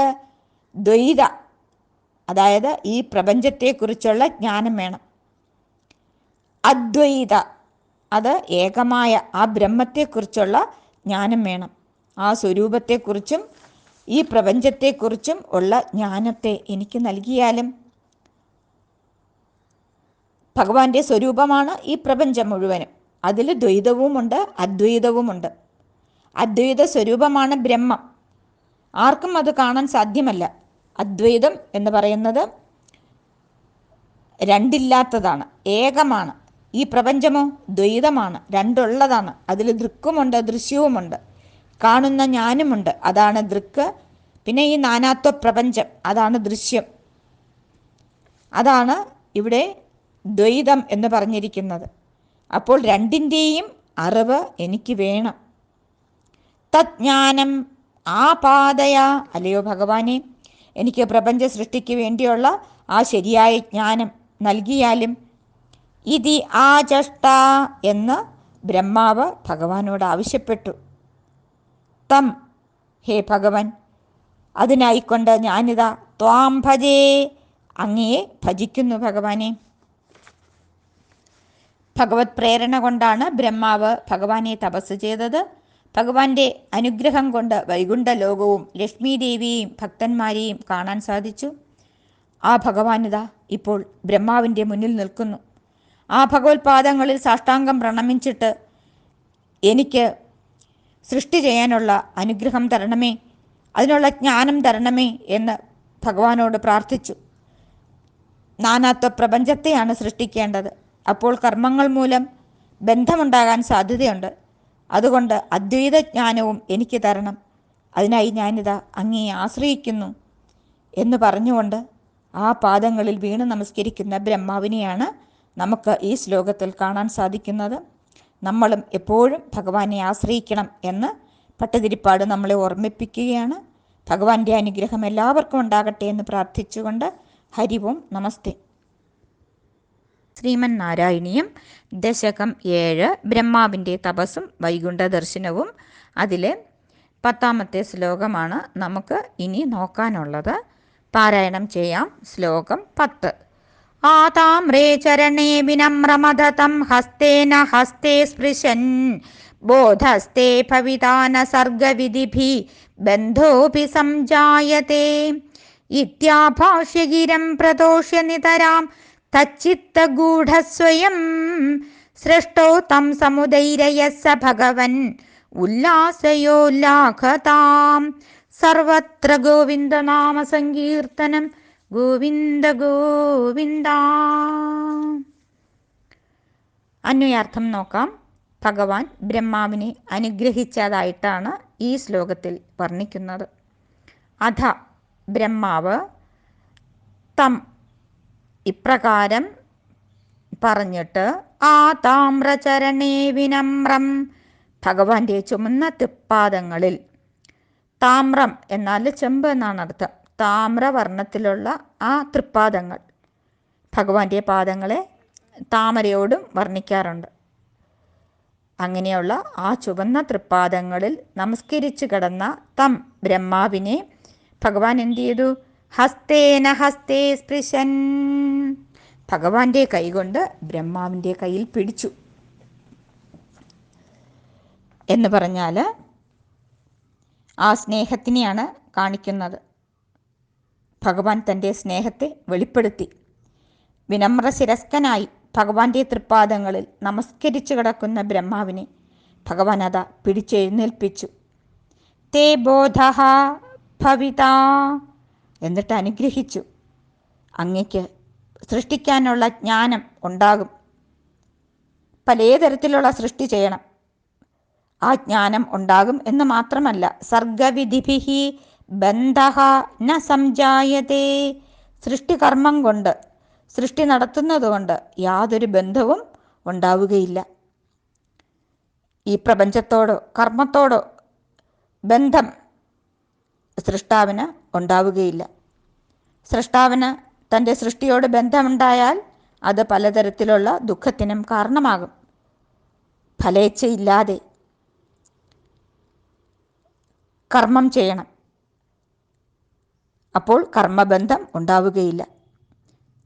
Speaker 1: ദ്വൈത, അതായത് ഈ പ്രപഞ്ചത്തെക്കുറിച്ചുള്ള ജ്ഞാനം വേണം. അദ്വൈത, അത് ഏകമായ ആ ബ്രഹ്മത്തെക്കുറിച്ചുള്ള ജ്ഞാനം വേണം. ആ സ്വരൂപത്തെക്കുറിച്ചും ഈ പ്രപഞ്ചത്തെക്കുറിച്ചും ഉള്ള ജ്ഞാനത്തെ എനിക്ക് നൽകിയാലും. ഭഗവാന്റെ സ്വരൂപമാണ് ഈ പ്രപഞ്ചം മുഴുവനും. അതിൽ ദ്വൈതവുമുണ്ട് അദ്വൈതവുമുണ്ട്. അദ്വൈത സ്വരൂപമാണ് ബ്രഹ്മം. ആർക്കും അത് കാണാൻ സാധ്യമല്ല. അദ്വൈതം എന്ന് പറയുന്നത് രണ്ടില്ലാത്തതാണ്, ഏകമാണ്. ഈ പ്രപഞ്ചമോ ദ്വൈതമാണ്, രണ്ടുള്ളതാണ്. അതിൽ ദൃക്കുമുണ്ട് ദൃശ്യവുമുണ്ട്. കാണുന്ന ഞാനുമുണ്ട്, അതാണ് ദൃക്ക്. പിന്നെ ഈ നാനാത്വ പ്രപഞ്ചം, അതാണ് ദൃശ്യം. അതാണ് ഇവിടെ ദ്വൈതം എന്ന് പറഞ്ഞിരിക്കുന്നത്. അപ്പോൾ രണ്ടിൻ്റെയും അറിവ് എനിക്ക് വേണം. തജ്ഞാനം ആപാദയ, അല്ലയോ ഭഗവാനെ, എനിക്ക് പ്രപഞ്ച സൃഷ്ടിക്ക് വേണ്ടിയുള്ള ആ ശരിയായ ജ്ഞാനം നൽകിയാലും. ഇതി ആചഷ്ട എന്ന് ബ്രഹ്മാവ് ഭഗവാനോട് ആവശ്യപ്പെട്ടു. തം, ഹേ ഭഗവൻ, അതിനായിക്കൊണ്ട് ഞാനിതാ ത്വാം ഭജേ, അങ്ങയെ ഭജിക്കുന്നു ഭഗവാനെ. ഭഗവത് പ്രേരണ കൊണ്ടാണ് ബ്രഹ്മാവ് ഭഗവാനെ തപസ് ചെയ്തത്. ഭഗവാന്റെ അനുഗ്രഹം കൊണ്ട് വൈകുണ്ഠ ലോകവും ലക്ഷ്മീദേവിയെയും ഭക്തന്മാരെയും കാണാൻ സാധിച്ചു. ആ ഭഗവാനിത ഇപ്പോൾ ബ്രഹ്മാവിൻ്റെ മുന്നിൽ നിൽക്കുന്നു. ആ ഭഗവത്പാദങ്ങളിൽ സാഷ്ടാംഗം പ്രണമിച്ചിട്ട് എനിക്ക് സൃഷ്ടി ചെയ്യാനുള്ള അനുഗ്രഹം തരണമേ, അതിനുള്ള ജ്ഞാനം തരണമേ എന്ന് ഭഗവാനോട് പ്രാർത്ഥിച്ചു. നാനാത്വ പ്രപഞ്ചത്തെയാണ് സൃഷ്ടിക്കേണ്ടത്. അപ്പോൾ കർമ്മങ്ങൾ മൂലം ബന്ധമുണ്ടാകാൻ സാധ്യതയുണ്ട്. അതുകൊണ്ട് അദ്വൈത ജ്ഞാനവും എനിക്ക് തരണം. അതിനായി ഞാനിതാ അങ്ങയെ ആശ്രയിക്കുന്നു എന്ന് പറഞ്ഞുകൊണ്ട് ആ പാദങ്ങളിൽ വീണ് നമസ്കരിക്കുന്ന ബ്രഹ്മാവിനെയാണ് നമുക്ക് ഈ ശ്ലോകത്തിൽ കാണാൻ സാധിക്കുന്നത്. നമ്മളും എപ്പോഴും ഭഗവാനെ ആശ്രയിക്കണം എന്ന് ഭട്ടതിരിപ്പാട് നമ്മളെ ഓർമ്മിപ്പിക്കുകയാണ്. ഭഗവാന്റെ അനുഗ്രഹം എല്ലാവർക്കും ഉണ്ടാകട്ടെ എന്ന് പ്രാർത്ഥിച്ചുകൊണ്ട് ഹരി ഓം നമസ്തേ. ശ്രീമന്നാരായണീയം ദശകം 7 ബ്രഹ്മാവിൻ്റെ തപസ്സും വൈകുണ്ഠ ദർശനവും. അതിലെ 10ാമത്തെ ശ്ലോകമാണ് നമുക്ക് ഇനി നോക്കാനുള്ളത്. പാരായണം ചെയ്യാം. ശ്ലോകം 10. ആതാമ്രേ ചരണേ വിനമ്രമദതം ഹസ്തേന ഹസ്തേ സ്പൃശൻ ബോധസ്തേ ഭവിതാന സർഗവിധിഭി ബന്ധോപി സംജായത്തെ ഇത്യാഭാഷ്യഗിരം പ്രദോഷ്യ നിതരാം തച്ചിത്തഗൂഢസ്വയം സൃഷ്ടോ തം സമുദൈരയസ്സ ഭഗവൻ ഉല്ലാസയോല്ലാഘതാം. സർവത്ര ഗോവിന്ദനാമ സങ്കീർത്തനം. ഗോവിന്ദ ഗോവിന്ദ. അന്വയാർത്ഥം നോക്കാം. ഭഗവാൻ ബ്രഹ്മാവിനെ അനുഗ്രഹിച്ചതായിട്ടാണ് ഈ ശ്ലോകത്തിൽ വർണ്ണിക്കുന്നത്. അഥ ബ്രഹ്മാവ് തം, ഇപ്രകാരം പറഞ്ഞിട്ട്, ആ താമ്രചരണേ വിനമ്രം, ഭഗവാന്റെ ചുമന്ന തൃപ്പാദങ്ങളിൽ. താമ്രം എന്നാൽ ചെമ്പ് എന്നാണ് അർത്ഥം. താമ്രവർണ്ണത്തിലുള്ള ആ തൃപ്പാദങ്ങൾ, ഭഗവാന്റെ പാദങ്ങളെ താമരയോടും വർണ്ണിക്കാറുണ്ട്. അങ്ങനെയുള്ള ആ ചുവന്ന തൃപ്പാദങ്ങളിൽ നമസ്കരിച്ചു കിടന്ന തം ബ്രഹ്മാവിനെ ഭഗവാൻ എന്ത് ചെയ്തു? ഹസ്തേന ഹസ്തേ സ്പൃശൻ, ഭഗവാന്റെ കൈകൊണ്ട് ബ്രഹ്മാവിൻ്റെ കയ്യിൽ പിടിച്ചു എന്ന് പറഞ്ഞാൽ ആ സ്നേഹത്തിനെയാണ് കാണിക്കുന്നത്. ഭഗവാൻ തൻ്റെ സ്നേഹത്തെ വെളിപ്പെടുത്തി. വിനമ്രശിരസ്കനായി ഭഗവാന്റെ തൃപ്പാദങ്ങളിൽ നമസ്കരിച്ചു കിടക്കുന്ന ബ്രഹ്മാവിനെ ഭഗവാൻ അതാ പിടിച്ചെഴുന്നേൽപ്പിച്ചു. തേ ബോധ ഭവിത, എന്നിട്ട് അനുഗ്രഹിച്ചു. അങ്ങയ്ക്ക് സൃഷ്ടിക്കാനുള്ള ജ്ഞാനം ഉണ്ടാകും. പലതരത്തിലുള്ള സൃഷ്ടി ചെയ്യണം. ആ ജ്ഞാനം ഉണ്ടാകും എന്ന് മാത്രമല്ല, സർഗവിധിഭിഹി ബന്ധഃ ന സംജായതേ. സൃഷ്ടികർമ്മം കൊണ്ട്, സൃഷ്ടി നടത്തുന്നതുകൊണ്ട് യാതൊരു ബന്ധവും ഉണ്ടാവുകയില്ല. ഈ പ്രപഞ്ചത്തോടോ കർമ്മത്തോടോ ബന്ധം സൃഷ്ടാവിന് ഉണ്ടാവുകയില്ല. സൃഷ്ടാവിന് തൻ്റെ സൃഷ്ടിയോട് ബന്ധമുണ്ടായാൽ അത് പലതരത്തിലുള്ള ദുഃഖത്തിനും കാരണമാകും. ഫലേച്ഛയില്ലാതെ കർമ്മം ചെയ്യണം, അപ്പോൾ കർമ്മബന്ധം ഉണ്ടാവുകയില്ല.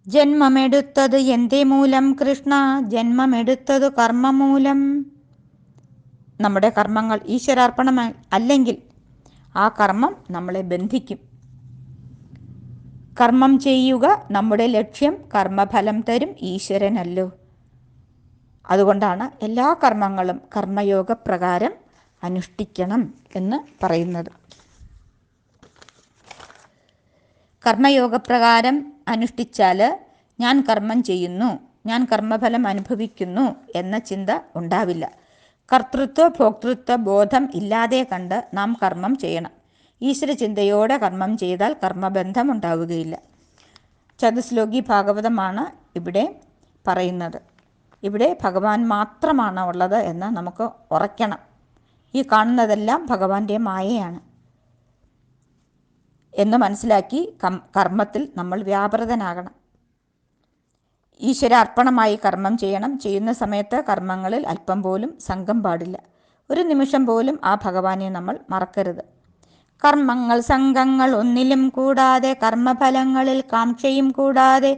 Speaker 1: ജന്മമെടുത്തത് എന്തേ മൂലം കൃഷ്ണ, ജന്മമെടുത്തത് കർമ്മമൂലം. നമ്മുടെ കർമ്മങ്ങൾ ഈശ്വരാർപ്പണമായി അല്ലെങ്കിൽ ആ കർമ്മം നമ്മളെ ബന്ധിക്കും. കർമ്മം ചെയ്യുക നമ്മുടെ ലക്ഷ്യം, കർമ്മഫലം തരും ഈശ്വരനല്ലോ. അതുകൊണ്ടാണ് എല്ലാ കർമ്മങ്ങളും കർമ്മയോഗപ്രകാരം അനുഷ്ഠിക്കണം എന്ന് പറയുന്നത്. കർമ്മയോഗപ്രകാരം അനുഷ്ഠിച്ചാൽ ഞാൻ കർമ്മം ചെയ്യുന്നു, ഞാൻ കർമ്മഫലം അനുഭവിക്കുന്നു എന്ന ചിന്ത ഉണ്ടാവില്ല. കർത്തൃത്വ ഭോക്തൃത്വ ബോധം ഇല്ലാതെ കണ്ട് നാം കർമ്മം ചെയ്യണം. ഈശ്വരചിന്തയോടെ കർമ്മം ചെയ്താൽ കർമ്മബന്ധം ഉണ്ടാവുകയില്ല. ചതുശ്ലോകി ഭാഗവതമാണ് ഇവിടെ പറയുന്നത്. ഇവിടെ ഭഗവാൻ മാത്രമാണ് ഉള്ളത് എന്ന് നമുക്ക് ഉറയ്ക്കണം. ഈ കാണുന്നതെല്ലാം ഭഗവാന്റെ മായയാണ് എന്ന് മനസ്സിലാക്കി കർമ്മത്തിൽ നമ്മൾ വ്യാപൃതനാകണം. ഈശ്വരാർപ്പണമായി കർമ്മം ചെയ്യണം. ചെയ്യുന്ന സമയത്ത് കർമ്മങ്ങളിൽ അല്പം പോലും സംഘം പാടില്ല. ഒരു നിമിഷം പോലും ആ ഭഗവാനെ നമ്മൾ മറക്കരുത്. കർമ്മങ്ങൾ സംഘങ്ങൾ ഒന്നിലും കൂടാതെ, കർമ്മഫലങ്ങളിൽ കാംക്ഷയും കൂടാതെ,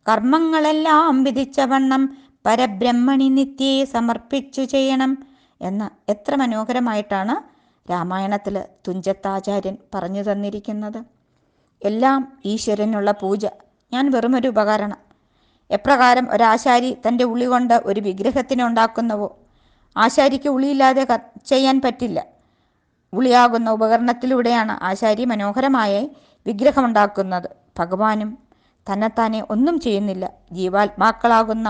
Speaker 1: കർമ്മങ്ങളെല്ലാം വിധിച്ചവണ്ണം പരബ്രഹ്മണി നിത്യേ സമർപ്പിച്ചു ചെയ്യണം എന്ന് എത്ര മനോഹരമായിട്ടാണ് രാമായണത്തിൽ തുഞ്ചത്താചാര്യൻ പറഞ്ഞു തന്നിരിക്കുന്നത്. എല്ലാം ഈശ്വരനുള്ള പൂജ. ഞാൻ വെറുമൊരു ഉപകരണം. എപ്രകാരം ഒരാശാരി തൻ്റെ ഉളി കൊണ്ട് ഒരു വിഗ്രഹത്തിനെ ഉണ്ടാക്കുന്നുവോ, ആശാരിക്ക് ഉളിയില്ലാതെ ചെയ്യാൻ പറ്റില്ല. ഉളിയാകുന്ന ഉപകരണത്തിലൂടെയാണ് ആശാരി മനോഹരമായ വിഗ്രഹമുണ്ടാക്കുന്നത്. ഭഗവാനും തന്നെത്താനെ ഒന്നും ചെയ്യുന്നില്ല. ജീവാത്മാക്കളാകുന്ന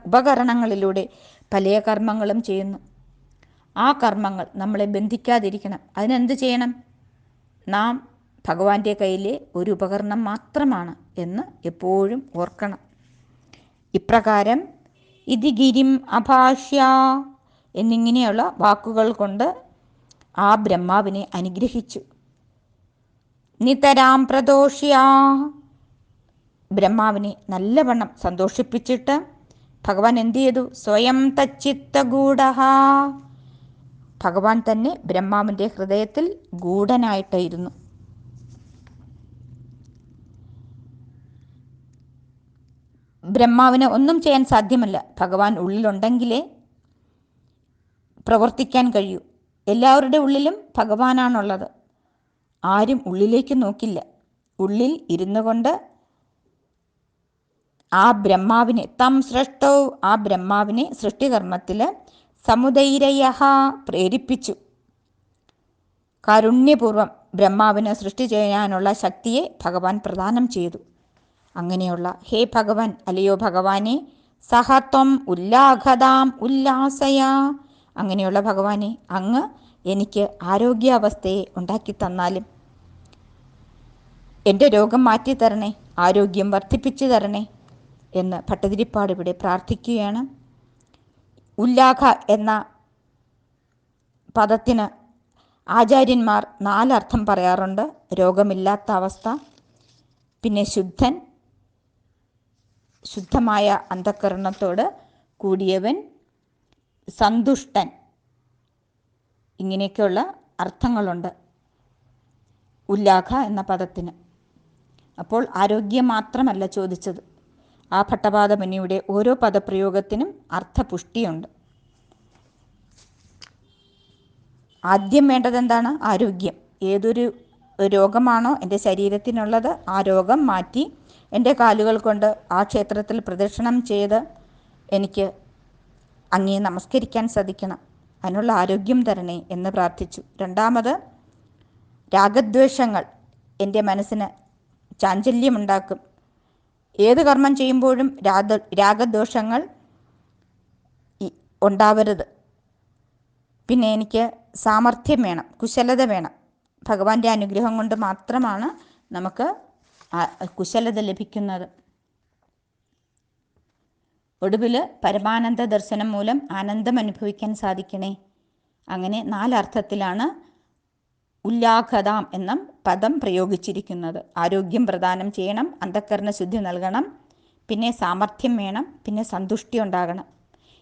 Speaker 1: ഉപകരണങ്ങളിലൂടെ പല കർമ്മങ്ങളും ചെയ്യുന്നു. ആ കർമ്മങ്ങൾ നമ്മളെ ബന്ധിക്കാതിരിക്കണം. അതിനെന്ത് ചെയ്യണം? നാം ഭഗവാന്റെ കയ്യിലെ ഒരു ഉപകരണം മാത്രമാണ് എന്ന് എപ്പോഴും ഓർക്കണം. ഇപ്രകാരം ഇതി ഗിരിം അഭാഷ്യ എന്നിങ്ങനെയുള്ള വാക്കുകൾ കൊണ്ട് ആ ബ്രഹ്മാവിനെ അനുഗ്രഹിച്ചു. നിതരാം പ്രദോഷ്യ, ബ്രഹ്മാവിനെ നല്ലവണ്ണം സന്തോഷിപ്പിച്ചിട്ട് ഭഗവാൻ എന്തു ചെയ്തു? സ്വയം തച്ചിത്തഗൂഢ, ഭഗവാൻ തന്നെ ബ്രഹ്മാവിൻ്റെ ഹൃദയത്തിൽ ഗൂഢനായിട്ടായിരുന്നു. ബ്രഹ്മാവിന് ഒന്നും ചെയ്യാൻ സാധ്യമല്ല. ഭഗവാൻ ഉള്ളിലുണ്ടെങ്കിലേ പ്രവർത്തിക്കാൻ കഴിയൂ. എല്ലാവരുടെ ഉള്ളിലും ഭഗവാനാണുള്ളത്. ആരും ഉള്ളിലേക്ക് നോക്കില്ല. ഉള്ളിൽ ഇരുന്നു കൊണ്ട് ആ ബ്രഹ്മാവിനെ ആ ബ്രഹ്മാവിനെ സൃഷ്ടികർമ്മത്തിൽ സമുദൈരയ പ്രേരിപ്പിച്ചു. കാരുണ്യപൂർവം ബ്രഹ്മാവിന് സൃഷ്ടി ചെയ്യാനുള്ള ശക്തിയെ ഭഗവാൻ പ്രദാനം ചെയ്തു. അങ്ങനെയുള്ള ഹേ ഭഗവാൻ, അല്ലയോ ഭഗവാനെ, സഹത്വം ഉല്ലാഘതാം ഉല്ലാസയ, അങ്ങനെയുള്ള ഭഗവാനെ, അങ്ങ് എനിക്ക് ആരോഗ്യാവസ്ഥയെ ഉണ്ടാക്കി തന്നാലും എൻ്റെ രോഗം മാറ്റിത്തരണേ, ആരോഗ്യം വർദ്ധിപ്പിച്ചു തരണേ എന്ന് ഭട്ടതിരിപ്പാട് ഇവിടെ പ്രാർത്ഥിക്കുകയാണ്. ഉല്ലാഘ എന്ന പദത്തിന് ആചാര്യന്മാർ 4 അർത്ഥം പറയാറുണ്ട്. രോഗമില്ലാത്ത അവസ്ഥ, പിന്നെ ശുദ്ധൻ, ശുദ്ധമായ അന്ധഃകരണത്തോട് കൂടിയവൻ, സന്തുഷ്ടൻ, ഇങ്ങനെയൊക്കെയുള്ള അർത്ഥങ്ങളുണ്ട് ഉല്ലാഘ എന്ന പദത്തിന്. അപ്പോൾ ആരോഗ്യം മാത്രമല്ല ചോദിച്ചത്. ആ ഭട്ടപാദ മുനിയുടെ ഓരോ പദപ്രയോഗത്തിനും അർത്ഥപുഷ്ടിയുണ്ട്. ആദ്യം വേണ്ടത് എന്താണ്? ആരോഗ്യം. ഏതൊരു രോഗമാണോ എൻ്റെ ശരീരത്തിനുള്ളത്, ആ രോഗം മാറ്റി എൻ്റെ കാലുകൾ കൊണ്ട് ആ ക്ഷേത്രത്തിൽ പ്രദക്ഷിണം ചെയ്ത് എനിക്ക് അങ്ങേ നമസ്കരിക്കാൻ സാധിക്കണം. അതിനുള്ള ആരോഗ്യം തരണേ എന്ന് പ്രാർത്ഥിച്ചു. രണ്ടാമത്, രാഗദ്വേഷങ്ങൾ എൻ്റെ മനസ്സിന് ചാഞ്ചല്യമുണ്ടാക്കും. ഏത് കർമ്മം ചെയ്യുമ്പോഴും രാഗദ്വേഷങ്ങൾ ഉണ്ടാവരുത്. പിന്നെ എനിക്ക് സാമർഥ്യം വേണം, കുശലത വേണം. ഭഗവാന്റെ അനുഗ്രഹം കൊണ്ട് മാത്രമാണ് നമുക്ക് കുശലത ലഭിക്കുന്നത്. ഒടുവിൽ പരമാനന്ദ ദർശനം മൂലം ആനന്ദം അനുഭവിക്കാൻ സാധിക്കണേ. അങ്ങനെ 4 അർത്ഥത്തിലാണ് ഉല്ലാഘതാം എന്ന പദം പ്രയോഗിച്ചിരിക്കുന്നത്. ആരോഗ്യം പ്രദാനം ചെയ്യണം, അന്ധഃകരണ ശുദ്ധി നൽകണം, പിന്നെ സാമർഥ്യം വേണം, പിന്നെ സന്തുഷ്ടി ഉണ്ടാകണം.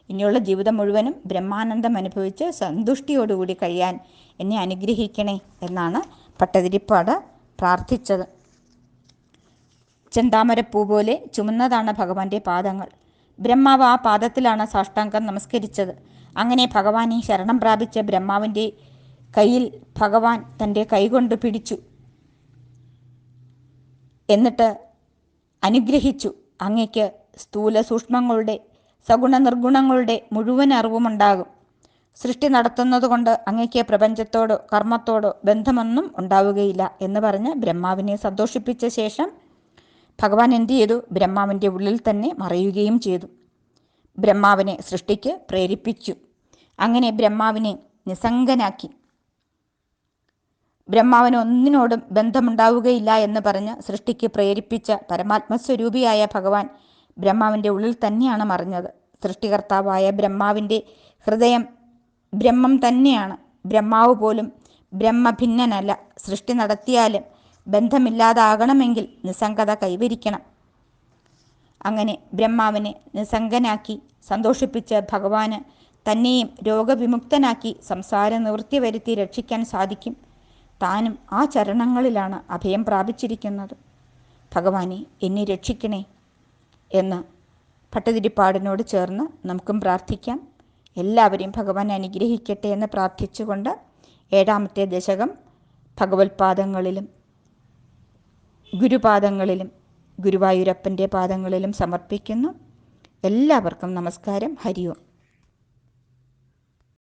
Speaker 1: ഇനിയുള്ള ജീവിതം മുഴുവനും ബ്രഹ്മാനന്ദം അനുഭവിച്ച് സന്തുഷ്ടിയോടുകൂടി കഴിയാൻ എന്നെ അനുഗ്രഹിക്കണേ എന്നാണ് ഭട്ടതിരിപ്പാട് പ്രാർത്ഥിച്ചത്. ചെന്താമരപ്പൂ പോലെ ചുമന്നതാണ് ഭഗവാന്റെ പാദങ്ങൾ. ബ്രഹ്മാവ് ആ പാദത്തിലാണ് സാഷ്ടാംഗം നമസ്കരിച്ചത്. അങ്ങനെ ഭഗവാനെ ശരണം പ്രാപിച്ച ബ്രഹ്മാവിൻ്റെ കയ്യിൽ ഭഗവാൻ തൻ്റെ കൈകൊണ്ട് പിടിച്ചു. എന്നിട്ട് അനുഗ്രഹിച്ചു. അങ്ങയ്ക്ക് സ്ഥൂല സൂക്ഷ്മങ്ങളുടെ സഗുണ നിർഗുണങ്ങളുടെ മുഴുവൻ അറിവുമുണ്ടാകും. സൃഷ്ടി നടത്തുന്നതുകൊണ്ട് അങ്ങയ്ക്ക് പ്രപഞ്ചത്തോടോ കർമ്മത്തോടോ ബന്ധമൊന്നും ഉണ്ടാവുകയില്ല എന്ന് പറഞ്ഞ് ബ്രഹ്മാവിനെ സന്തോഷിപ്പിച്ച ശേഷം ഭഗവാൻ എന്ത് ചെയ്തു? ബ്രഹ്മാവിൻ്റെ ഉള്ളിൽ തന്നെ മറയുകയും ചെയ്തു. ബ്രഹ്മാവിനെ സൃഷ്ടിക്ക് പ്രേരിപ്പിച്ചു. അങ്ങനെ ബ്രഹ്മാവിനെ നിസ്സംഗനാക്കി. ബ്രഹ്മാവിന് ഒന്നിനോടും ബന്ധമുണ്ടാവുകയില്ല എന്ന് പറഞ്ഞ് സൃഷ്ടിക്ക് പ്രേരിപ്പിച്ച പരമാത്മസ്വരൂപിയായ ഭഗവാൻ ബ്രഹ്മാവിൻ്റെ ഉള്ളിൽ തന്നെയാണ് മറിഞ്ഞത്. സൃഷ്ടികർത്താവായ ബ്രഹ്മാവിൻ്റെ ഹൃദയം ബ്രഹ്മം തന്നെയാണ്. ബ്രഹ്മാവ് പോലും ബ്രഹ്മഭിന്നനല്ല. സൃഷ്ടി നടത്തിയാലും ബന്ധമില്ലാതാകണമെങ്കിൽ നിസ്സംഗത കൈവരിക്കണം. അങ്ങനെ ബ്രഹ്മാവിനെ നിസ്സംഗനാക്കി സന്തോഷിപ്പിച്ച ഭഗവാന് തന്നെയും രോഗവിമുക്തനാക്കി സംസാര നിവൃത്തി വരുത്തി രക്ഷിക്കാൻ സാധിക്കും. താനും ആ ചരണങ്ങളിലാണ് അഭയം പ്രാപിച്ചിരിക്കുന്നത്. ഭഗവാനെ എന്നെ രക്ഷിക്കണേ എന്ന് ഭട്ടതിരിപ്പാടിനോട് ചേർന്ന് നമുക്കും പ്രാർത്ഥിക്കാം. എല്ലാവരെയും ഭഗവാൻ അനുഗ്രഹിക്കട്ടെ എന്ന് പ്രാർത്ഥിച്ചുകൊണ്ട് 7ാമത്തെ ദശകം ഭഗവത്പാദങ്ങളിലും ഗുരുപാദങ്ങളിലും ഗുരുവായൂരപ്പൻ്റെ പാദങ്ങളിലും സമർപ്പിക്കുന്നു. എല്ലാവർക്കും നമസ്കാരം. ഹരി ഓം.